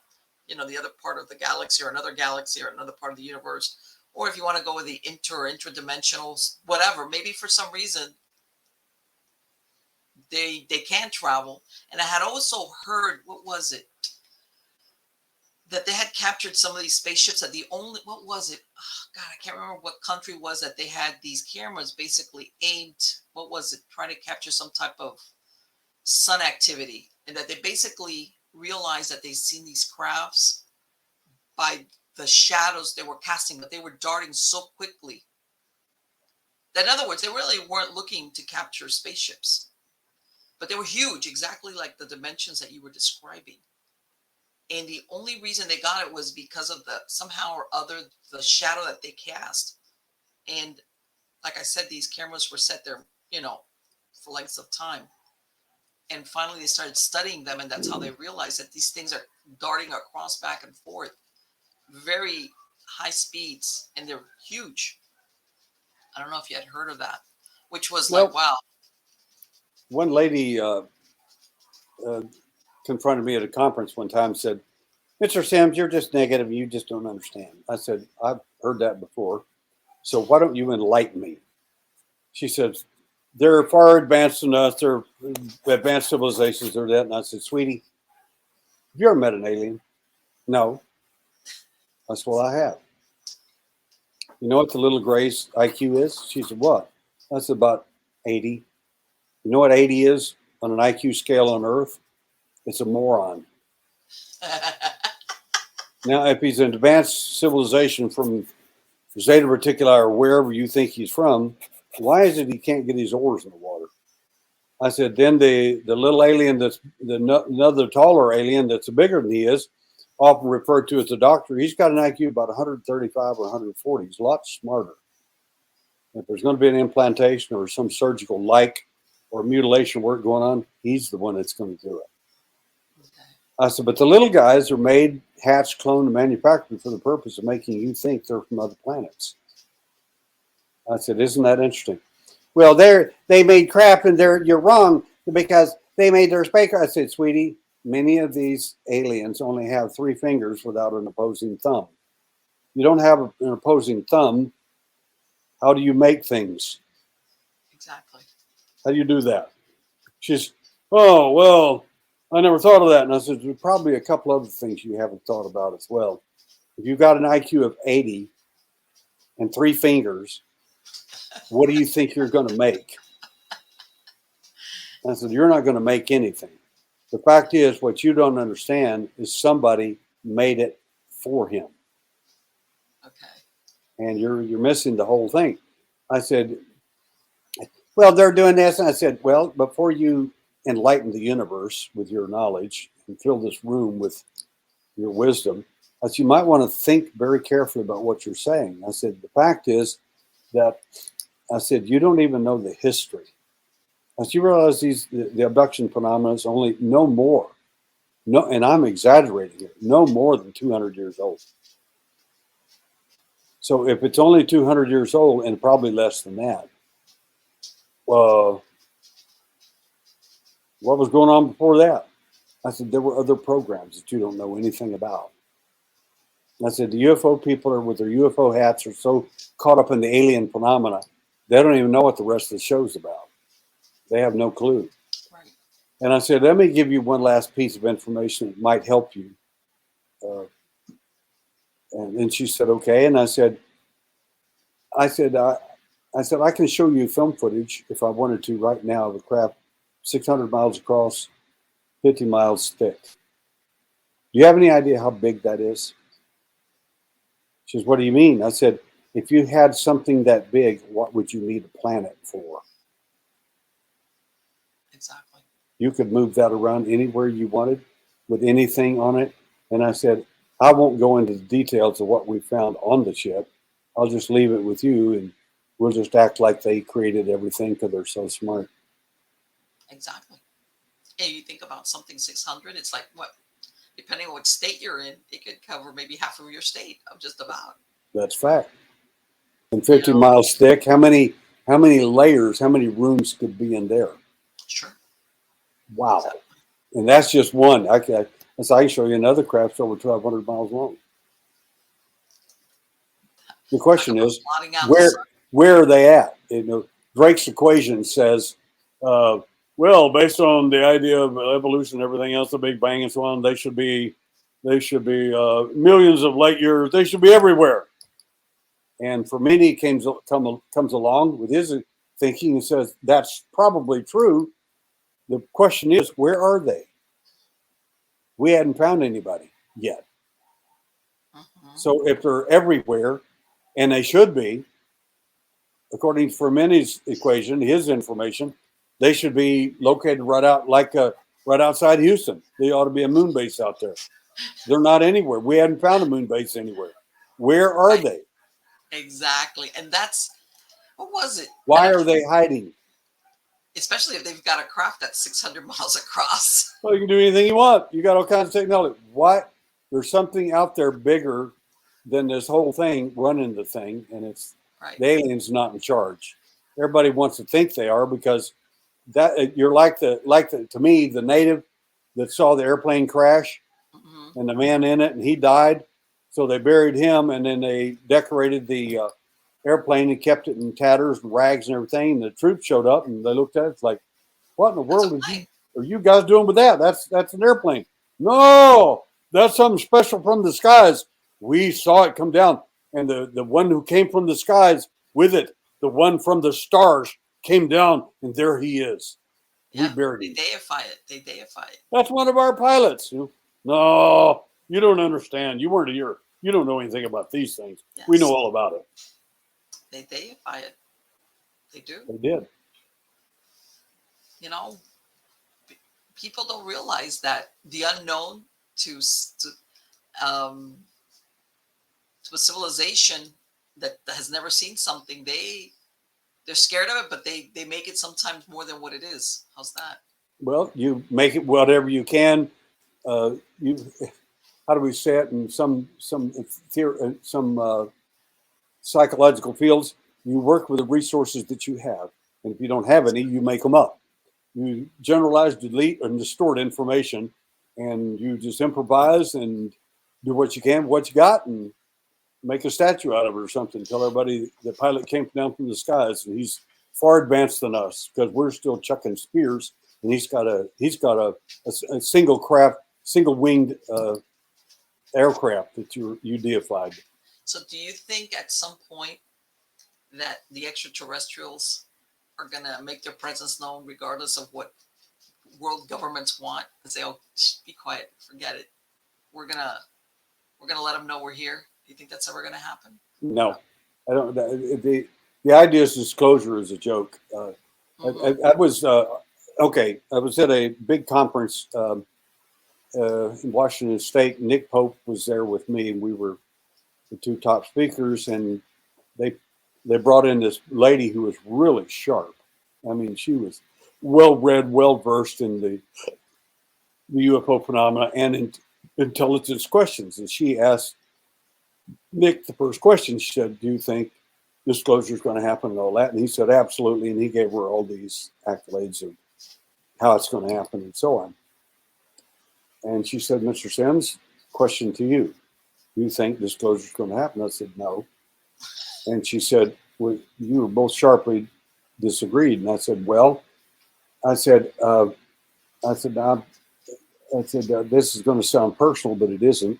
A: the other part of the galaxy or another part of the universe. Or if you want to go with the interdimensional, whatever. Maybe for some reason they can travel. And I had also heard, what was it? That they had captured some of these spaceships at what was it? Oh, God, I can't remember what country was that they had these cameras basically aimed, what was it? Trying to capture some type of sun activity. And that they basically realized that they'd seen these crafts by the shadows they were casting, but they were darting so quickly. That in other words, they really weren't looking to capture spaceships. But they were huge, exactly like the dimensions that you were describing. And the only reason they got it was because of somehow or other, the shadow that they cast. And like I said, these cameras were set there, for lengths of time. And finally they started studying them, and that's how they realized that these things are darting across back and forth. very high speeds, and they're huge. I don't know if you had heard of that, which was
B: Well,
A: like, wow.
B: one lady confronted me at a conference one time and said, Mr. Sims, you're just negative. You just don't understand. I said, I've heard that before. So why don't you enlighten me? She said, they're far advanced than us. They're advanced civilizations. They're that. And I said, sweetie, have you ever met an alien? No. I said, well, I have. You know what the little gray's IQ is? She said, what? That's about 80. You know what 80 is on an IQ scale on Earth? It's a moron. Now, if he's an advanced civilization from Zeta Reticuli or wherever you think he's from, why is it he can't get his oars in the water? I said, then the little alien that's another taller alien that's bigger than he is, often referred to as a doctor, he's got an IQ about 135 or 140. He's a lot smarter. If there's going to be an implantation or some surgical or mutilation work going on, he's the one that's going to do it. I said, but the little guys are made, hatched, cloned, and manufactured for the purpose of making you think they're from other planets. I said, isn't that interesting? Well, they made crap, and you're wrong because they made their spacecraft. I said, sweetie, many of these aliens only have 3 fingers without an opposing thumb. You don't have an opposing thumb. How do you make things?
A: Exactly.
B: How do you do that? She's, oh, well, I never thought of that. And I said, there's probably a couple other things you haven't thought about as well. If you've got an IQ of 80 and 3 fingers, what do you think you're going to make? I said, you're not going to make anything. The fact is, what you don't understand is somebody made it for him.
A: Okay.
B: And you're missing the whole thing. I said, well, they're doing this. And I said, well, before you enlighten the universe with your knowledge and fill this room with your wisdom, I said, you might want to think very carefully about what you're saying. I said, the fact is that, I said, you don't even know the history. I said, you realize the abduction phenomena is only no more, and I'm exaggerating here, no more than 200 years old. So if it's only 200 years old, and probably less than that, what was going on before that? I said, there were other programs that you don't know anything about. I said, the UFO people are with their UFO hats are so caught up in the alien phenomena, they don't even know what the rest of the show's about. They have no clue.
A: Right.
B: And I said, let me give you one last piece of information that might help you. And then she said, okay. And I said, I can show you film footage if I wanted to right now of a craft 600 miles across, 50 miles thick. Do you have any idea how big that is? She says, what do you mean? I said, if you had something that big, what would you need a planet for?
A: Exactly.
B: You could move that around anywhere you wanted with anything on it. And I said, I won't go into the details of what we found on the ship. I'll just leave it with you, and we'll just act like they created everything because they're so smart.
A: Exactly. And you think about something 600, it's like, what, depending on what state you're in, it could cover maybe half of your state, of just about.
B: That's fact. And 50 miles thick, how many layers, how many rooms could be in there?
A: Sure.
B: Wow.
A: Exactly.
B: And that's just one. I can show you another craft over 1,200 miles long. The question is, where are they at? Drake's equation says, well, based on the idea of evolution and everything else, the Big Bang and so on, they should be millions of light years. They should be everywhere. And for many, comes along with his thinking and says that's probably true. The question is, where are they? We hadn't found anybody yet. So if they're everywhere, and they should be, according to Fermini's equation, his information, they should be located right outside Houston. There ought to be a moon base out there. They're not anywhere. We hadn't found a moon base anywhere. Where are they?
A: Exactly. And that's, what was it?
B: Why are they hiding?
A: Especially if they've got a craft that's 600 miles across.
B: Well, you can do anything you want. You got all kinds of technology. What? There's something out there bigger then this whole thing running the thing, and it's
A: Right.
B: the aliens not in charge. Everybody wants to think they are because that you're like the to me the native that saw the airplane crash
A: Hmm.
B: and the man in it and he died, so they buried him and then they decorated the airplane and kept it in tatters and rags and everything. And the troops showed up and they looked at it, it's like, what in the
A: That's a
B: world
A: plane.
B: are you guys doing with that? That's an airplane. No, that's something special from the skies. We saw it come down, and the one who came from the skies with it, the one from the stars, came down, and there he is. We
A: Yeah.
B: buried
A: They
B: him.
A: deify it. They deify it.
B: That's one of our pilots. No, you don't understand. You weren't here. You don't know anything about these things. We know
A: Yes.
B: all about it.
A: They deify it. They do.
B: They did.
A: You know, people don't realize that the unknown to um, to a civilization that has never seen something, they're scared of it, but they make it sometimes more than what it is. How's that?
B: Well, you make it whatever you can. You, how do we say it in some psychological fields? You work with the resources that you have, and if you don't have any, you make them up. You generalize, delete, and distort information, and you just improvise and do what you can, what you got, and make a statue out of it or something. Tell everybody the pilot came down from the skies, and he's far advanced than us because we're still chucking spears, and he's got a single winged aircraft that you deified.
A: So, do you think at some point that the extraterrestrials are gonna make their presence known, regardless of what world governments want, and say, "Oh, be quiet, forget it. We're gonna we're gonna let them know we're here." Do you think that's ever gonna happen?
B: No, I don't. The idea is disclosure is a joke.
A: Hmm.
B: I was okay. I was at a big conference in Washington State. Nick Pope was there with me, and we were the two top speakers. And they they brought in this lady who was really sharp. I mean, she was well read, well versed in the UFO phenomena and in intelligence questions. And she asked Nick the first question. She said, "Do you think disclosure is going to happen and all that?" And he said, "Absolutely." And he gave her all these accolades of how it's going to happen and so on. And she said, "Mr. Sims, question to you. Do you think disclosure is going to happen?" I said, "No." And she said, "Well, you were both sharply disagreed." And I said, "Well," I said, I said, this is going to sound personal, but it isn't.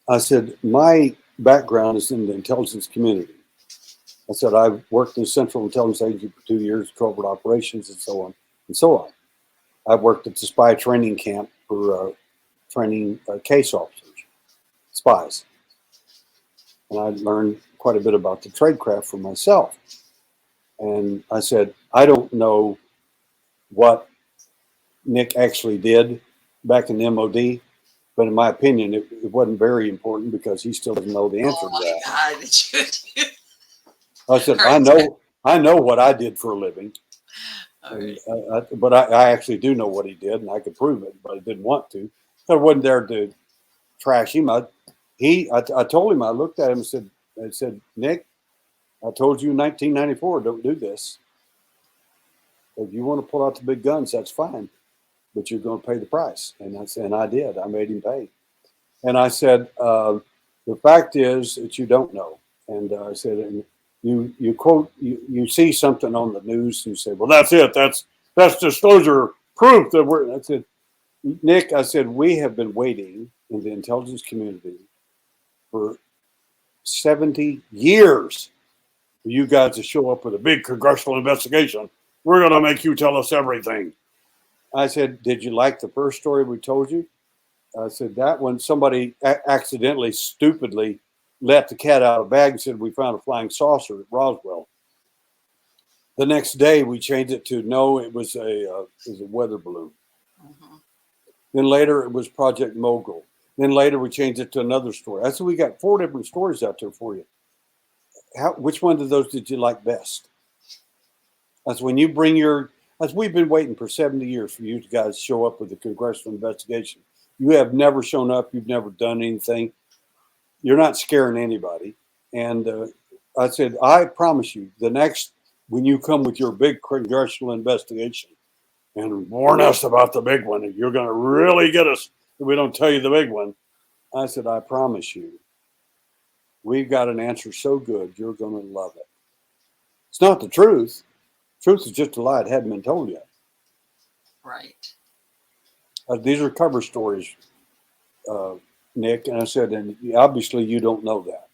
B: I said, my background is in the intelligence community. I said, I've worked in the Central Intelligence Agency for 2 years, covert operations, and so on and so on. I've worked at the spy training camp for training case officers, spies. And I learned quite a bit about the tradecraft for myself. And I said, I don't know what Nick actually did back in the MOD, but in my opinion, it wasn't very important because he still doesn't know the answer
A: Oh
B: to
A: my
B: that.
A: God! Did you?
B: I said,
A: All right.
B: I know what I did for a living,
A: All
B: and
A: right.
B: but I actually do know what he did, and I could prove it, but I didn't want to. I wasn't there to trash him. I told him, I looked at him and said, Nick, I told you in 1994, don't do this. If you want to pull out the big guns, that's fine, but you're going to pay the price. And I did. I made him pay. And I said, the fact is that you don't know. And I said, and you see something on the news and you say, well, that's it. That's disclosure proof that we're. I said, Nick, I said, we have been waiting in the intelligence community for 70 years for you guys to show up with a big congressional investigation. We're going to make you tell us everything. I said, did you like the first story we told you? I said, that one, somebody accidentally, stupidly let the cat out of the bag and said, we found a flying saucer at Roswell. The next day, we changed it to, no, it was a weather balloon.
A: Mm-hmm.
B: Then later, it was Project Mogul. Then later, we changed it to another story. I said, we got 4 different stories out there for you. Which one of those did you like best? That's when you bring as we've been waiting for 70 years for you guys to show up with the congressional investigation. You have never shown up. You've never done anything. you're not scaring anybody. And I said, I promise you, when you come with your big congressional investigation and warn us about the big one, and you're going to really get us if we don't tell you the big one. I said, I promise you, we've got an answer so good, you're going to love it. It's not the truth. Truth is just a lie. It hadn't been told yet.
A: Right.
B: These are cover stories, uh, Nick. And I said, and obviously you don't know that.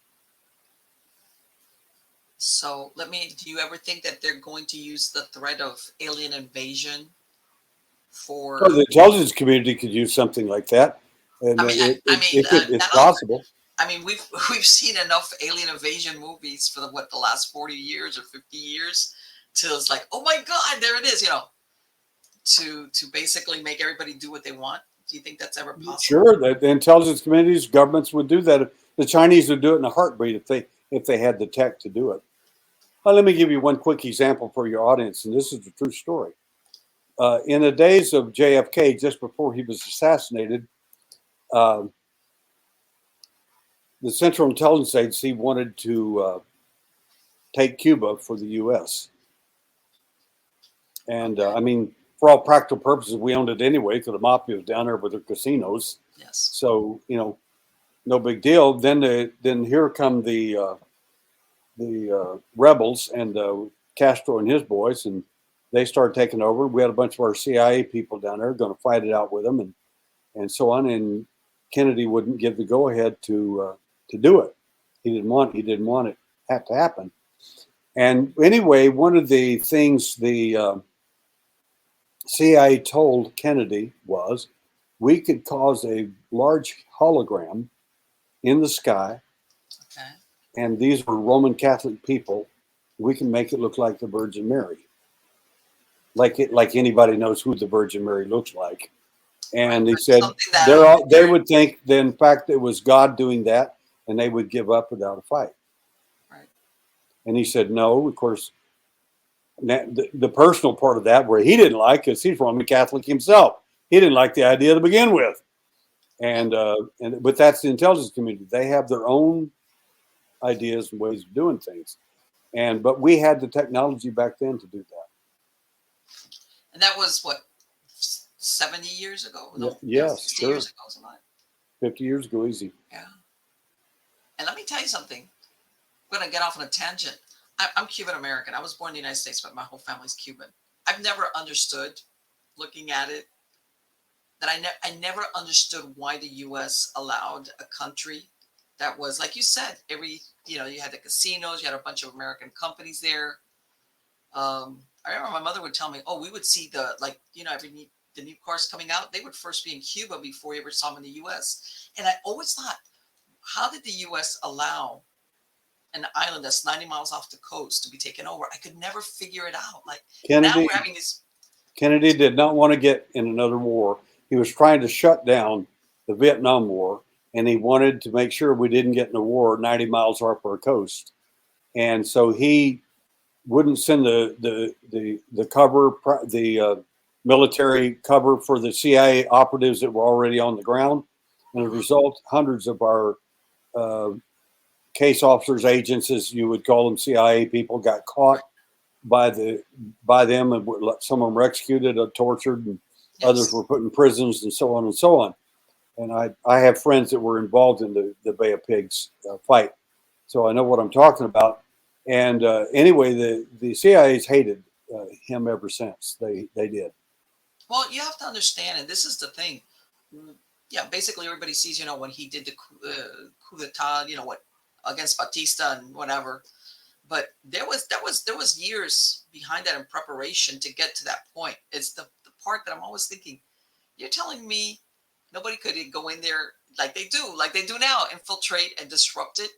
A: So do you ever think that they're going to use the threat of alien invasion
B: Well,
A: for,
B: the intelligence community could use something like that. And it's
A: not only,
B: possible.
A: I mean, we've seen enough alien invasion movies for the last 40 years or 50 years till it's like, oh my God, there it is, to basically make everybody do what they want. Do you think that's ever possible?
B: Sure, the intelligence communities, governments would do that. The Chinese would do it in a heartbeat if they had the tech to do it. Well, let me give you one quick example for your audience, and this is a true story. In the days of JFK, just before he was assassinated, uh, the Central Intelligence Agency wanted to take Cuba for the U.S. And I mean, for all practical purposes, we owned it anyway because the mafia was down there with their casinos.
A: Yes.
B: So no big deal. Then here come the rebels and Castro and his boys, and they started taking over. We had a bunch of our CIA people down there going to fight it out with them, and so on. And Kennedy wouldn't give the go ahead to do it. He didn't want it have to happen. And anyway, one of the things the CIA told Kennedy was we could cause a large hologram in the sky,
A: Okay.
B: and these were Roman Catholic people. We can make it look like the Virgin Mary, like anybody knows who the Virgin Mary looks like. And he said they would think that in fact it was God doing that, and they would give up without a fight.
A: Right.
B: And he said no. Of course, the personal part of that where he didn't like, because he's Roman Catholic himself, he didn't like the idea to begin with. But that's the intelligence community. They have their own ideas and ways of doing things. But we had the technology back then to do that.
A: And that was what, 70 years ago? No,
B: yes,
A: 60
B: sure.
A: years ago, something like
B: 50 years ago, easy.
A: Yeah. And let me tell you something. I'm going to get off on a tangent. I'm Cuban American. I was born in the United States, but my whole family's Cuban. I've never understood, looking at it, that I never understood why the U.S. allowed a country that was, like you said, you had the casinos, you had a bunch of American companies there. I remember my mother would tell me, oh, we would see the new cars coming out, they would first be in Cuba before you ever saw them in the U.S. And I always thought, how did the U.S. allow an island that's 90 miles off the coast to be taken over? I could never figure it out. Like now we're having this.
B: Kennedy did not want to get in another war. He was trying to shut down the Vietnam War, and he wanted to make sure we didn't get in a war 90 miles off our coast. And so he wouldn't send the cover, the military cover for the CIA operatives that were already on the ground. And as a result, hundreds of our case officers, agents, as you would call them, CIA people, got caught by them, and some of them were executed or tortured, and others were put in prisons, and so on and so on. And I have friends that were involved in the Bay of Pigs fight, so I know what I'm talking about. And anyway, the CIA's hated him ever since. They did.
A: Well, you have to understand, and this is the thing. Yeah, basically everybody sees, when he did the coup d'etat, against Batista and whatever. But there was years behind that in preparation to get to that point. It's the part that I'm always thinking, you're telling me nobody could go in there like they do now, infiltrate and disrupt it,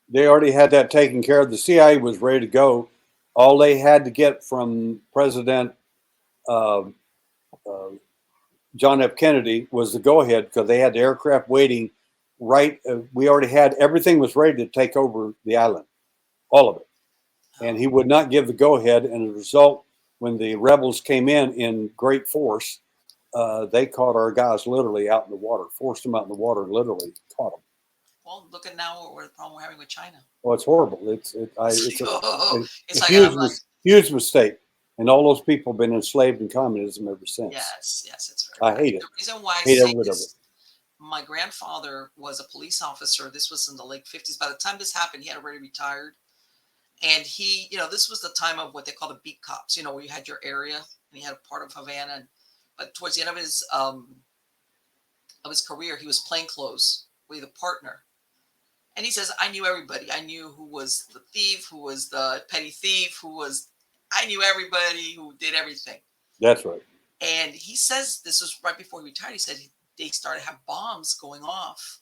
B: They already had that taken care of. The CIA was ready to go. All they had to get from President John F. Kennedy was the go-ahead, because they had the aircraft waiting. Right, we already had everything was ready to take over the island, all of it, and he would not give the go-ahead. And as a result, when the rebels came in great force, they caught our guys literally out in the water, forced them out in the water, and literally caught them.
A: Well, look at now what the problem we're having with China.
B: Well, it's horrible. It's
A: It's like, oh,
B: a
A: it's like, and I'm like,
B: huge mistake, and all those people have been enslaved in communism ever since.
A: yes, it's very
B: I
A: bad.
B: hate
A: The
B: it.
A: reason why I
B: Hate
A: say
B: every bit of it.
A: this, my grandfather was a police officer. This was in the late 50s. By the time this happened, he had already retired. And he, this was the time of what they call the beat cops, where you had your area and he had a part of Havana. But towards the end of his career, he was plainclothes with a partner. And he says, I knew everybody. I knew who was the thief, who was the petty thief, I knew everybody who did everything.
B: That's right.
A: And he says, this was right before he retired, he said they started to have bombs going off.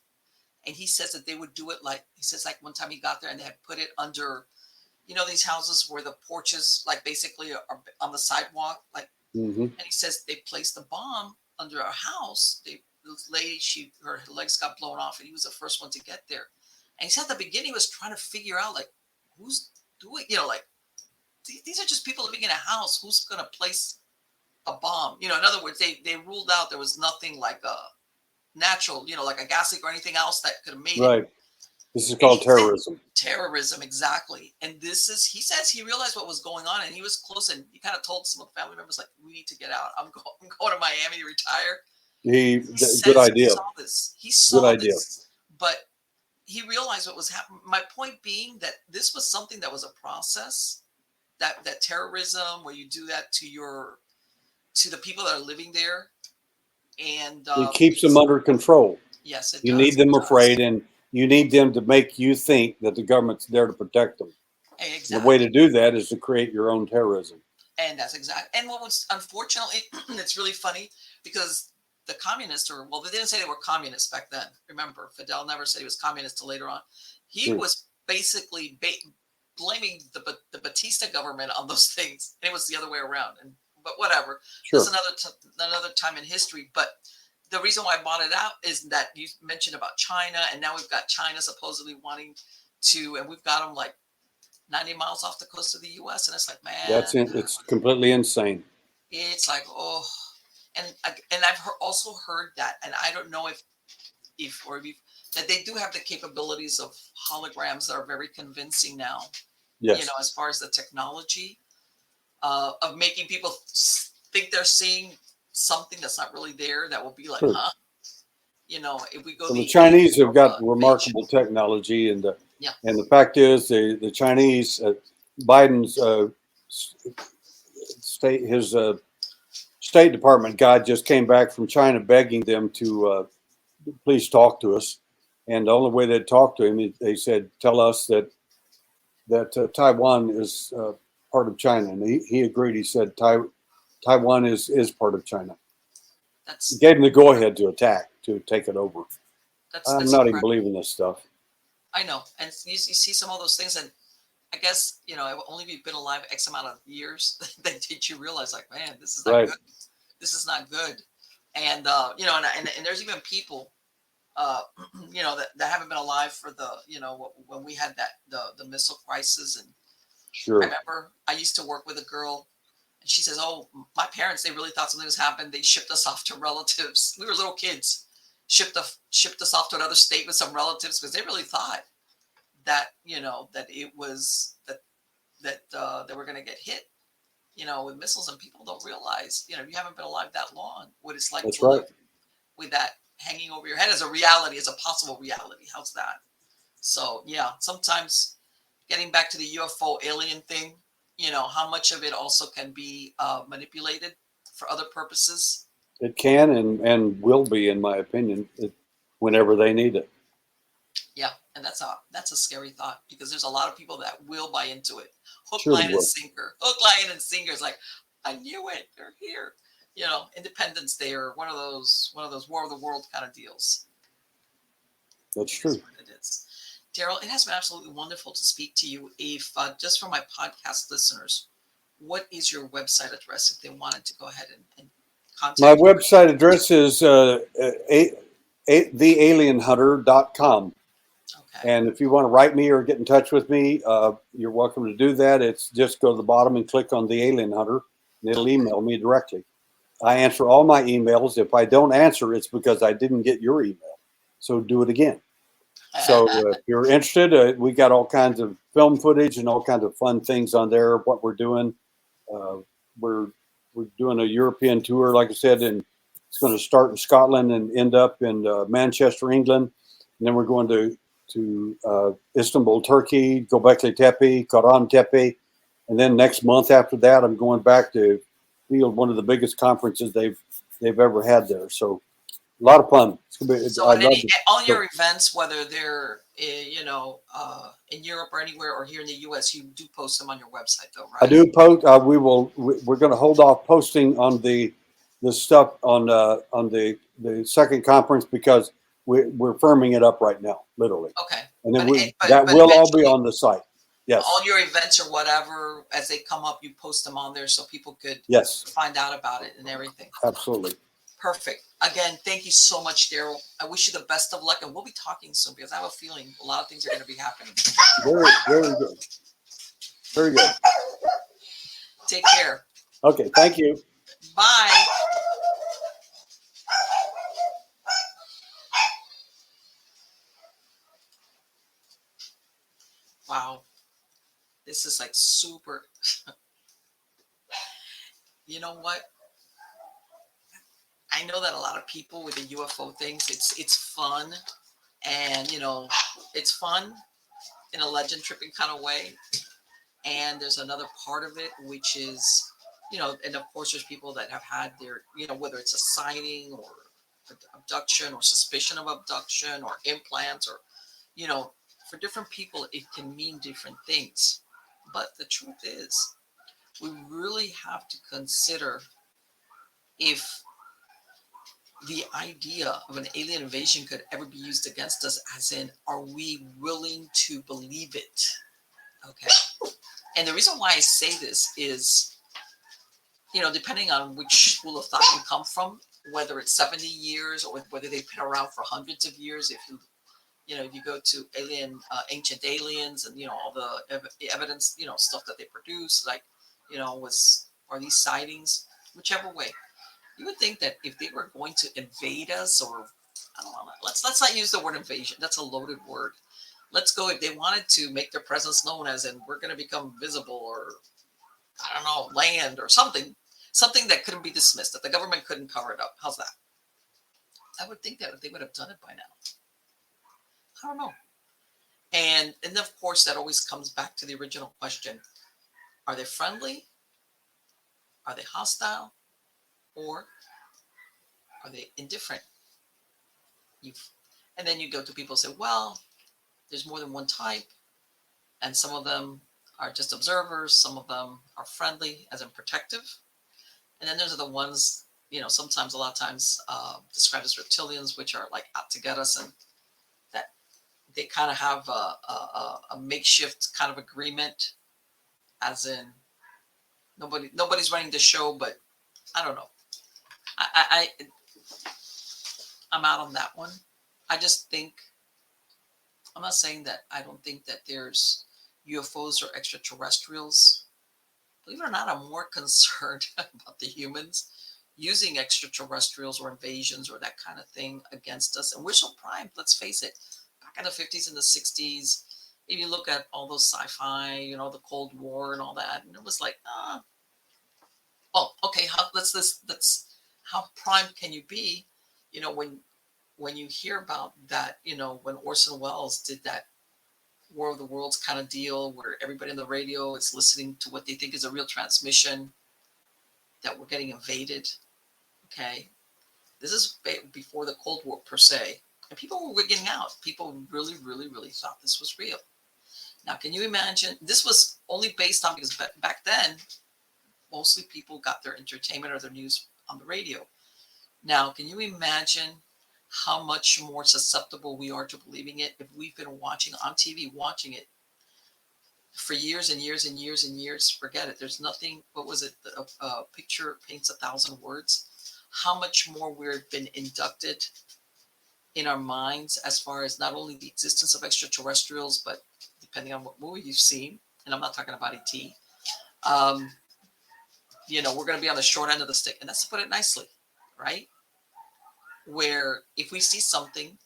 A: And he says that they would do it he says, like one time he got there and they had put it under, these houses where the porches, like basically are on the sidewalk, like, and he says they placed a bomb under our house. This lady, her legs got blown off and he was the first one to get there. And he said at the beginning, he was trying to figure out, like, who's doing, like, these are just people living in a house. Who's going to place a bomb? In other words, they ruled out there was nothing like a natural, like a gas leak or anything else that could have made it.
B: Right. This is called terrorism.
A: Terrorism, exactly. And he says he realized what was going on and he was close and he kind of told some of the family members, like, we need to get out. I'm going to Miami to retire.
B: Good idea.
A: He saw
B: idea.
A: this, but he realized what was happening. My point being that this was something that was a process, that terrorism, where you do that to the people that are living there. And
B: it keeps them under control.
A: Yes, it does.
B: You need them afraid, and you need them to make you think that the government's there to protect them.
A: Exactly.
B: The way to do that is to create your own terrorism.
A: And that's exactly. And what was, unfortunately, it's really funny because the communists, they didn't say they were communists back then. Remember, Fidel never said he was communist till later on. He was basically blaming the Batista government on those things. And it was the other way around. But whatever. Sure. There's another time in history. But the reason why I brought it out is that you mentioned about China, and now we've got China supposedly wanting to, and we've got them like 90 miles off the coast of the U.S. And it's like, man,
B: it's completely insane.
A: It's like, oh, and I've also heard that, and I don't know if that they do have the capabilities of holograms that are very convincing now.
B: Yes.
A: As far as the technology of making people think they're seeing something that's not really there, that will be like, huh? If we go,
B: the Chinese have got remarkable technology, and the fact is, the Chinese, Biden's State Department guy just came back from China begging them to please talk to us, and the only way they'd talk to him, they said, tell us that Taiwan is part of China, and he agreed. He said Taiwan is part of China. He gave him the go-ahead to take it over. I'm not even believing this stuff.
A: I know, and you see some of those things, and I guess I've only been alive X amount of years. That did you realize, like, man, this is not good. This is not good, and and there's even people, that haven't been alive for the when we had the missile crisis. And
B: sure,
A: I remember I used to work with a girl. And she says, oh, my parents, they really thought something was happened. They shipped us off to relatives. We were little kids. Shipped us off to another state with some relatives because they really thought that, that it was that they were going to get hit, with missiles. And people don't realize, you haven't been alive that long, what it's like
B: That's
A: to
B: right.
A: live with that hanging over your head as a reality, as a possible reality. How's that? So, yeah, sometimes getting back to the UFO alien thing, how much of it also can be manipulated for other purposes.
B: It can and will be, in my opinion, whenever they need it.
A: Yeah, and that's a scary thought, because there's a lot of people that will buy into it. Hook,
B: Sure
A: line, and sinker. Hook, line, and sinker. It's like, I knew it. They're here. Independence Day or one of those War of the World kind of deals.
B: That's true.
A: That's what it is. Derrel, it has been absolutely wonderful to speak to you. If just for my podcast listeners, what is your website address if they wanted to go ahead and contact
B: my
A: you?
B: My website address is thealienhunter.com.
A: Okay.
B: And if you want to write me or get in touch with me, you're welcome to do that. It's just go to the bottom and click on the Alien Hunter, and it'll email me directly. I answer all my emails. If I don't answer, it's because I didn't get your email. So do it again. So if you're interested, we got all kinds of film footage and all kinds of fun things on there. What we're doing, uh, we're we're doing a European tour, like I said, and it's going to start in Scotland and end up in Manchester, England, and then we're going to Istanbul, Turkey, Göbekli Tepe, Karan Tepe, and then next month after that, I'm going back to field one of the biggest conferences they've ever had there. So a lot of fun. It's gonna be.
A: So
B: I
A: at
B: love
A: any
B: it.
A: all
B: So
A: your events, whether they're in Europe or anywhere, or here in the U.S., you do post them on your website, though,
B: I
A: right?
B: do post. We will. We're going to hold off posting on the stuff on the second conference because we're firming it up right now, literally,
A: Okay,
B: and then
A: but
B: that will all be
A: eventually,
B: on the site. Yes,
A: all your events or whatever, as they come up, you post them on there so people could
B: yes,
A: find out about it and everything.
B: absolutely.
A: Perfect. Again, thank you so much, Derrel. I wish you the best of luck, and we'll be talking soon because I have a feeling a lot of things are going to be happening.
B: Very, very good. Very good.
A: Take care.
B: Okay, thank you.
A: Bye. Wow, this is like super. You know what? I know that a lot of people with the UFO things, it's fun, and it's fun in a legend tripping kind of way. And there's another part of it which is, and of course there's people that have had their, whether it's a sighting or abduction or suspicion of abduction or implants or, you know, for different people it can mean different things. But the truth is, we really have to consider if the idea of an alien invasion could ever be used against us, as in, are we willing to believe it? Okay. And the reason why I say this is, depending on which school of thought you come from, whether it's 70 years or whether they've been around for hundreds of years, if you go to ancient aliens and, all the evidence, stuff that they produce, like, are these sightings, whichever way, you would think that if they were going to invade us, or I don't know, let's not use the word invasion. That's a loaded word. Let's go, if they wanted to make their presence known, as in we're going to become visible, or I don't know, land or something that couldn't be dismissed, that the government couldn't cover it up. How's that? I would think that they would have done it by now. I don't know. And of course that always comes back to the original question: are they friendly? Are they hostile? Or are they indifferent? You've, and then you go to people and say, well, there's more than one type, and some of them are just observers, some of them are friendly, as in protective, and then there's the ones, sometimes, a lot of times, described as reptilians, which are like out to get us, and that they kind of have a makeshift kind of agreement, as in nobody's running the show, but I don't know. I'm out on that one. I just think, I'm not saying that I don't think that there's UFOs or extraterrestrials. Believe it or not, I'm more concerned about the humans using extraterrestrials or invasions or that kind of thing against us. And we're so primed, let's face it. Back in the 50s and the 60s, if you look at all those sci-fi, the Cold War and all that, and it was like, oh, okay, how primed can you be, when you hear about that, when Orson Welles did that War of the Worlds kind of deal, where everybody on the radio is listening to what they think is a real transmission, that we're getting invaded. Okay, this is before the Cold War per se, and people were wigging out. People really, really, really thought this was real. Now, can you imagine? This was only based on, because back then, mostly people got their entertainment or their news on the radio. Now, can you imagine how much more susceptible we are to believing it if we've been watching on TV, watching it for years and years and years and years? Forget it. There's nothing. What was it? A picture paints 1,000 words. How much more we've been inducted in our minds, as far as not only the existence of extraterrestrials, but depending on what movie you've seen, and I'm not talking about ET, um, we're going to be on the short end of the stick. And that's to put it nicely, right? Where if we see something,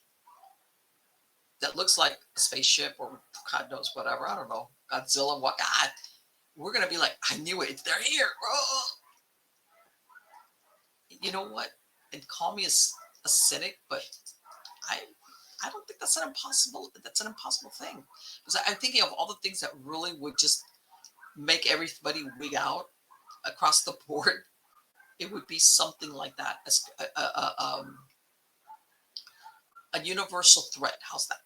A: that looks like a spaceship or God knows whatever. I don't know. Godzilla, what God? We're going to be like, I knew it. They're here. Oh. You know what? And call me a cynic, but I I don't think that's an impossible thing. Because I'm thinking of all the things that really would just make everybody wig out across the board. It would be something like that. A universal threat. How's that?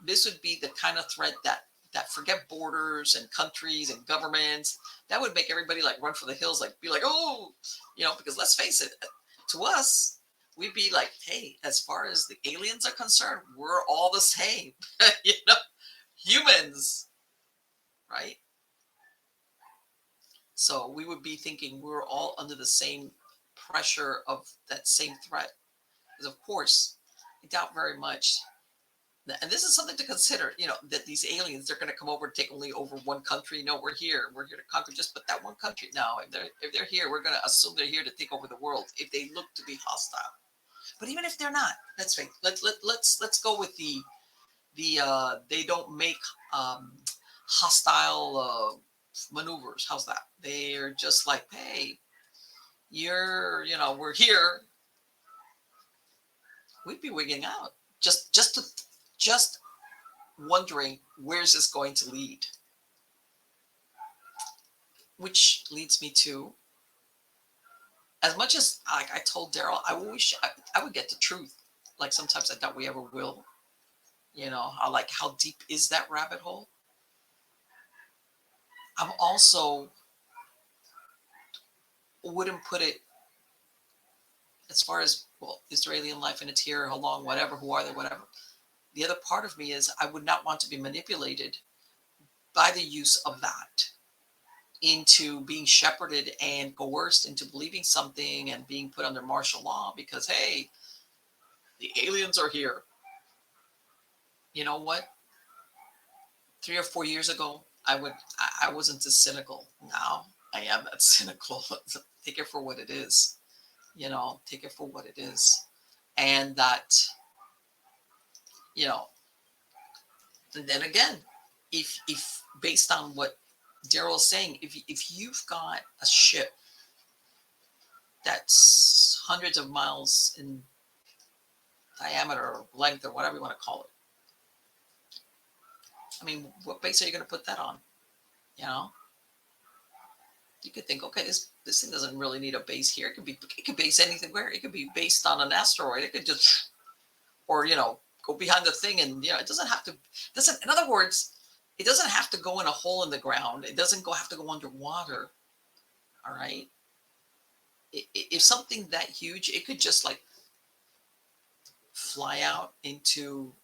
A: This would be the kind of threat that forget borders and countries and governments. That would make everybody like run for the hills, like be like, oh, because let's face it, to us, we'd be like, hey, as far as the aliens are concerned, we're all the same, humans, right? So we would be thinking we're all under the same pressure of that same threat. Because of course, I doubt very much. And this is something to consider, that these aliens, they're going to come over and take only over one country. No, we're here to conquer just but that one country. No, if they're here, we're going to assume they're here to take over the world if they look to be hostile. But even if they're not, let's go with the they don't make hostile maneuvers. How's that? They're just like, hey, we're here. We'd be wigging out just wondering where's this going to lead. Which leads me to, as much as I told Derrel, I wish I would get the truth. Like sometimes I doubt we ever will. How deep is that rabbit hole? I'm also wouldn't put it as far as, well, is there alien life and it's here, how long, whatever, who are they, whatever. The other part of me is I would not want to be manipulated by the use of that into being shepherded and coerced into believing something and being put under martial law because, hey, the aliens are here. You know what? 3 or 4 years ago, I wasn't as cynical. Now I am that cynical. Take it for what it is. Take it for what it is. And that, and then again, if based on what Derrel is saying, if you've got a ship that's hundreds of miles in diameter or length or whatever you want to call it, I mean, what base are you going to put that on? You could think, okay, this thing doesn't really need a base here. It could base anything where it could be based on an asteroid. It could just, or go behind the thing, and it doesn't have to. In other words, it doesn't have to go in a hole in the ground. It doesn't have to go underwater. All right. If something that huge, it could just like fly out into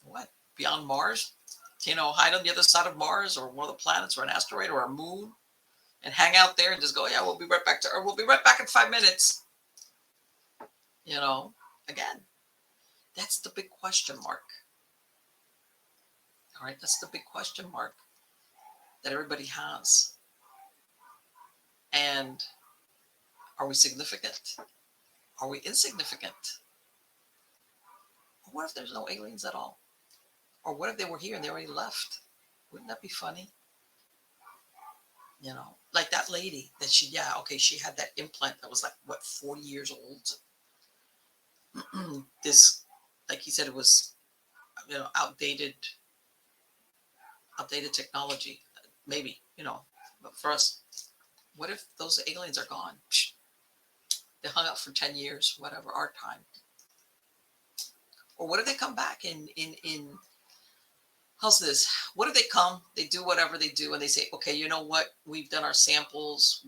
A: what, beyond Mars, hide on the other side of Mars or one of the planets or an asteroid or a moon and hang out there and just go, yeah, we'll be right back to Earth. We'll be right back in 5 minutes. Again, that's the big question mark. All right. That's the big question mark that everybody has. And are we significant? Are we insignificant? Or what if there's no aliens at all? Or what if they were here and they already left? Wouldn't that be funny? Like that lady that she had that implant that was like, what, 40 years old? This, like he said, it was, outdated technology. Maybe, but for us, what if those aliens are gone? They hung out for 10 years, whatever, our time. Or what if they come back in how's this? What if they come, they do whatever they do, and they say, okay, you know what? We've done our samples.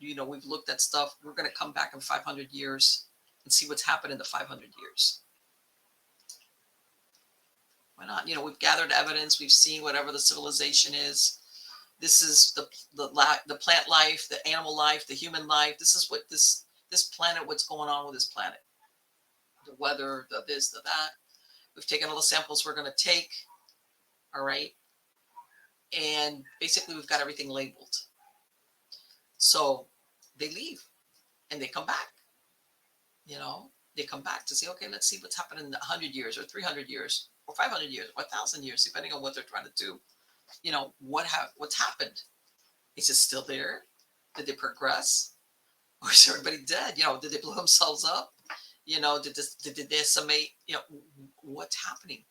A: We've looked at stuff. We're going to come back in 500 years and see what's happened in the 500 years. Why not? We've gathered evidence. We've seen whatever the civilization is. This is the plant life, the animal life, the human life. This is what this planet, what's going on with this planet. The weather, the this, the that. We've taken all the samples we're going to take. All right. And basically we've got everything labeled. So they leave and they come back. They come back to say, okay, let's see what's happened in 100 years or 300 years. or 500 years, or 1,000 years, depending on what they're trying to do. What's happened? Is it still there? Did they progress? Or is everybody dead? Did they blow themselves up? Did they decimate? What's happening?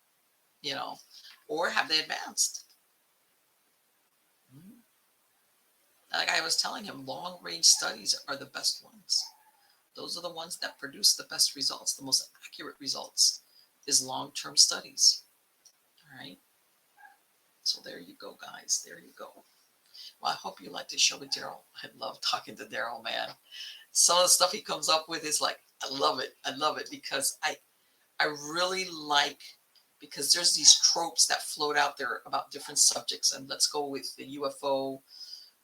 A: Or have they advanced? Mm-hmm. Like I was telling him, long range studies are the best ones. Those are the ones that produce the best results, the most accurate results, is long term studies. All right. So there you go, guys. There you go. Well, I hope you like the show with Derrel. I love talking to Derrel, man. Some of the stuff he comes up with is like, I love it. I love it because I really like, because there's these tropes that float out there about different subjects. And let's go with the UFO,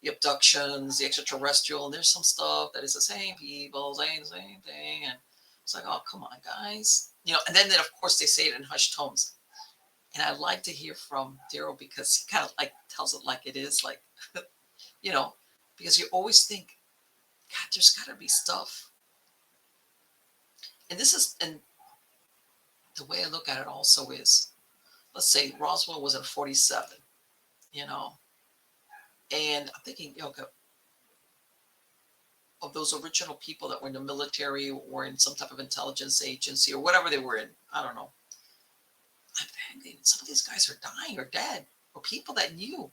A: the abductions, the extraterrestrial, and there's some stuff that is the same people saying the same thing. And it's like, oh, come on, guys. And then of course, they say it in hushed tones. And I like to hear from Derrel because he kind of like tells it like it is, like, because you always think, God, there's got to be stuff. And the way I look at it also is, let's say Roswell was in 47, and I'm thinking, of those original people that were in the military or in some type of intelligence agency or whatever they were in. I don't know. I'm thinking some of these guys are dying or dead, or people that knew,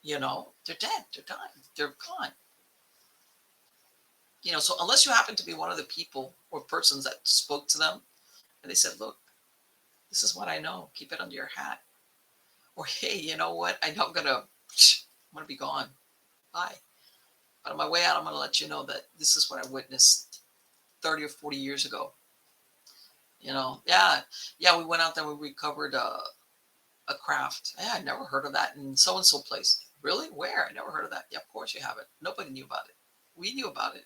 A: they're dead, they're dying, they're gone. So unless you happen to be one of the people or persons that spoke to them and they said, look, this is what I know, keep it under your hat. Or, hey, you know what? I know I'm going to be gone. Bye. But on my way out, I'm going to let you know that this is what I witnessed 30 or 40 years ago. Yeah, we went out there and we recovered a craft. Yeah, I never heard of that in so-and-so place. Really? Where? I never heard of that. Yeah, of course you haven't. Nobody knew about it. We knew about it.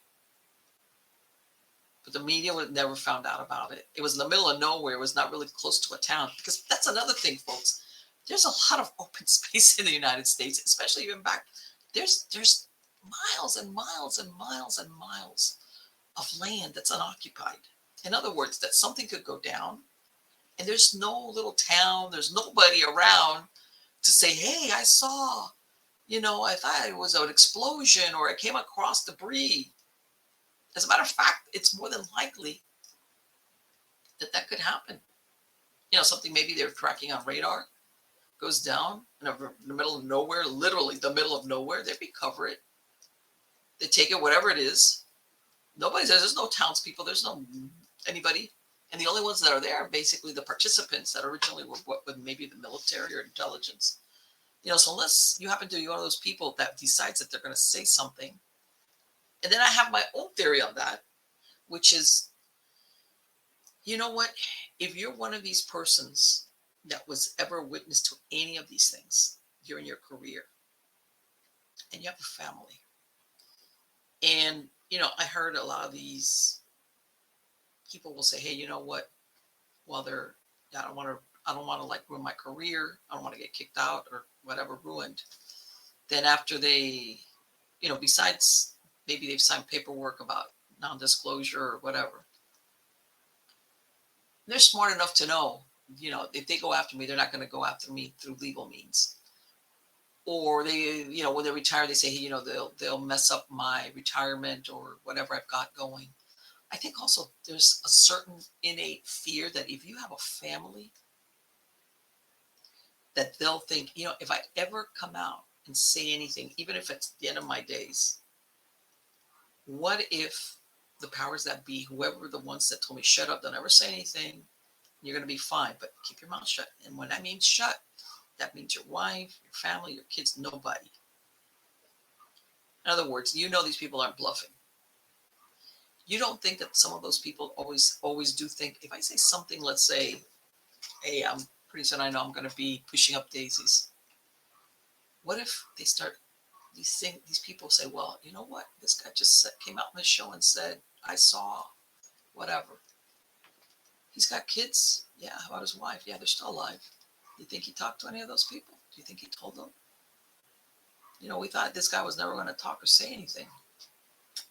A: But the media never found out about it. It was in the middle of nowhere. It was not really close to a town. Because that's another thing, folks. There's a lot of open space in the United States, especially even back. There's miles and miles and miles and miles of land that's unoccupied. In other words, that something could go down, and there's no little town, there's nobody around to say, hey, I saw, I thought it was an explosion or I came across debris. As a matter of fact, it's more than likely that could happen. Something maybe they're tracking on radar goes down in the middle of nowhere, literally the middle of nowhere. They recover it. They take it, whatever it is. Nobody says, there's no townspeople, there's no anybody. And the only ones that are there are basically the participants that originally were with maybe the military or intelligence. So unless you happen to be one of those people that decides that they're going to say something. And then I have my own theory on that, which is, you know what? If you're one of these persons that was ever witness to any of these things during your career, and you have a family, and I heard a lot of these people will say, hey, you know what? Well, I don't want to like ruin my career. I don't want to get kicked out or whatever ruined. Then after they, besides maybe they've signed paperwork about non-disclosure or whatever, they're smart enough to know, if they go after me, they're not going to go after me through legal means. Or they, when they retire, they say, hey, they'll mess up my retirement or whatever I've got going. I think also there's a certain innate fear that if you have a family, that they'll think, if I ever come out and say anything, even if it's the end of my days, what if the powers that be, whoever the ones that told me, shut up, don't ever say anything, you're going to be fine, but keep your mouth shut. And when I mean shut, that means your wife, your family, your kids, nobody. In other words, these people aren't bluffing. You don't think that some of those people always do think, if I say something, let's say, hey, I'm pretty soon I know I'm going to be pushing up daisies. What if they start, these people say, well, you know what? This guy just came out on the show and said, I saw whatever. He's got kids. Yeah. How about his wife? Yeah, they're still alive. Do you think he talked to any of those people? Do you think he told them? We thought this guy was never going to talk or say anything.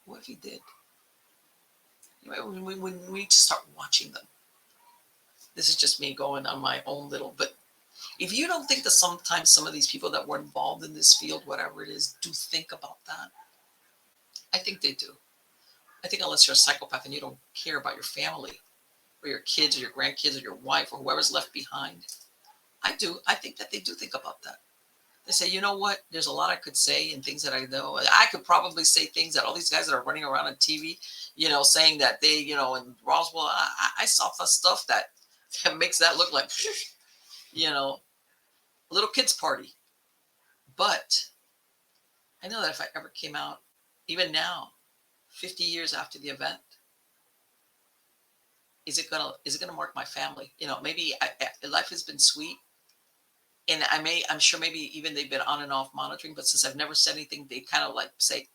A: What if he did? We need to start watching them. This is just me going on my own little, but if you don't think that sometimes some of these people that were involved in this field, whatever it is, do think about that, I think they do. I think unless you're a psychopath and you don't care about your family or your kids or your grandkids or your wife or whoever's left behind, I do. I think that they do think about that. They say, you know what? There's a lot I could say and things that I know. I could probably say things that all these guys that are running around on TV, saying that they, in Roswell, I saw stuff that makes that look like, a little kid's party. But I know that if I ever came out, even now, 50 years after the event, is it gonna mark my family? Maybe life has been sweet, and I'm sure maybe even they've been on and off monitoring, but since I've never said anything, they kind of like say,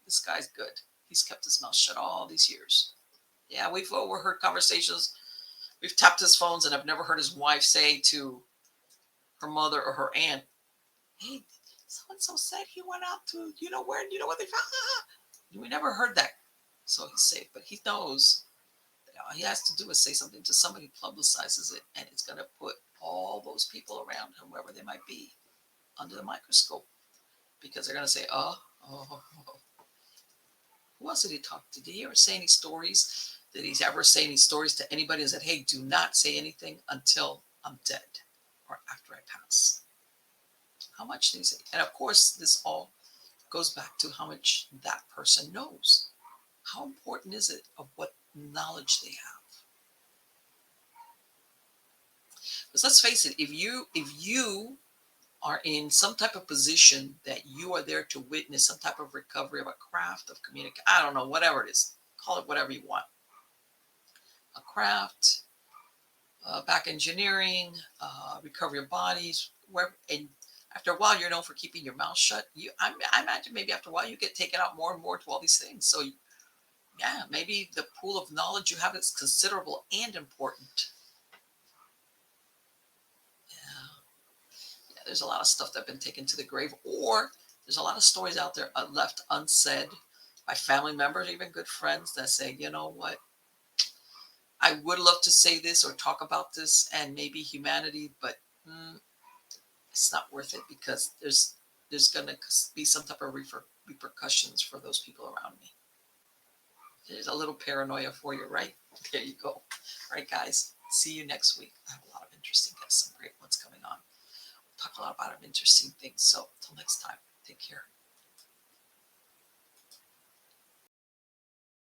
A: this guy's good. He's kept his mouth shut all these years. Yeah, we've overheard conversations. We've tapped his phones, and I've never heard his wife say to her mother or her aunt, hey, so-and-so said he went out to, where, what they found. We never heard that. So he's safe, but he knows that all he has to do is say something to somebody, publicizes it, and it's going to put all those people around him, wherever they might be, under the microscope, because they're going to say, oh. Who else did he talk to? Did he ever say any stories? Did he ever say any stories to anybody and said, hey, do not say anything until I'm dead or after I pass? How much did he say? And of course, this all goes back to how much that person knows. How important is it of what knowledge they have? Because let's face it, if you are in some type of position that you are there to witness some type of recovery of a craft of communication, I don't know, whatever it is, call it whatever you want. A craft, back engineering, recovery of bodies, and after a while, you're known for keeping your mouth shut. I imagine maybe after a while, you get taken out more and more to all these things. So, yeah, maybe the pool of knowledge you have is considerable and important. Yeah, there's a lot of stuff that's been taken to the grave, or there's a lot of stories out there left unsaid by family members, even good friends that say, you know what, I would love to say this or talk about this and maybe humanity, but it's not worth it because there's going to be some type of repercussions for those people around me. There's a little paranoia for you, right? There you go. All right, guys. See you next week. I have a lot of interesting guests, some great ones coming on. We'll talk a lot about interesting things. So until next time, take care.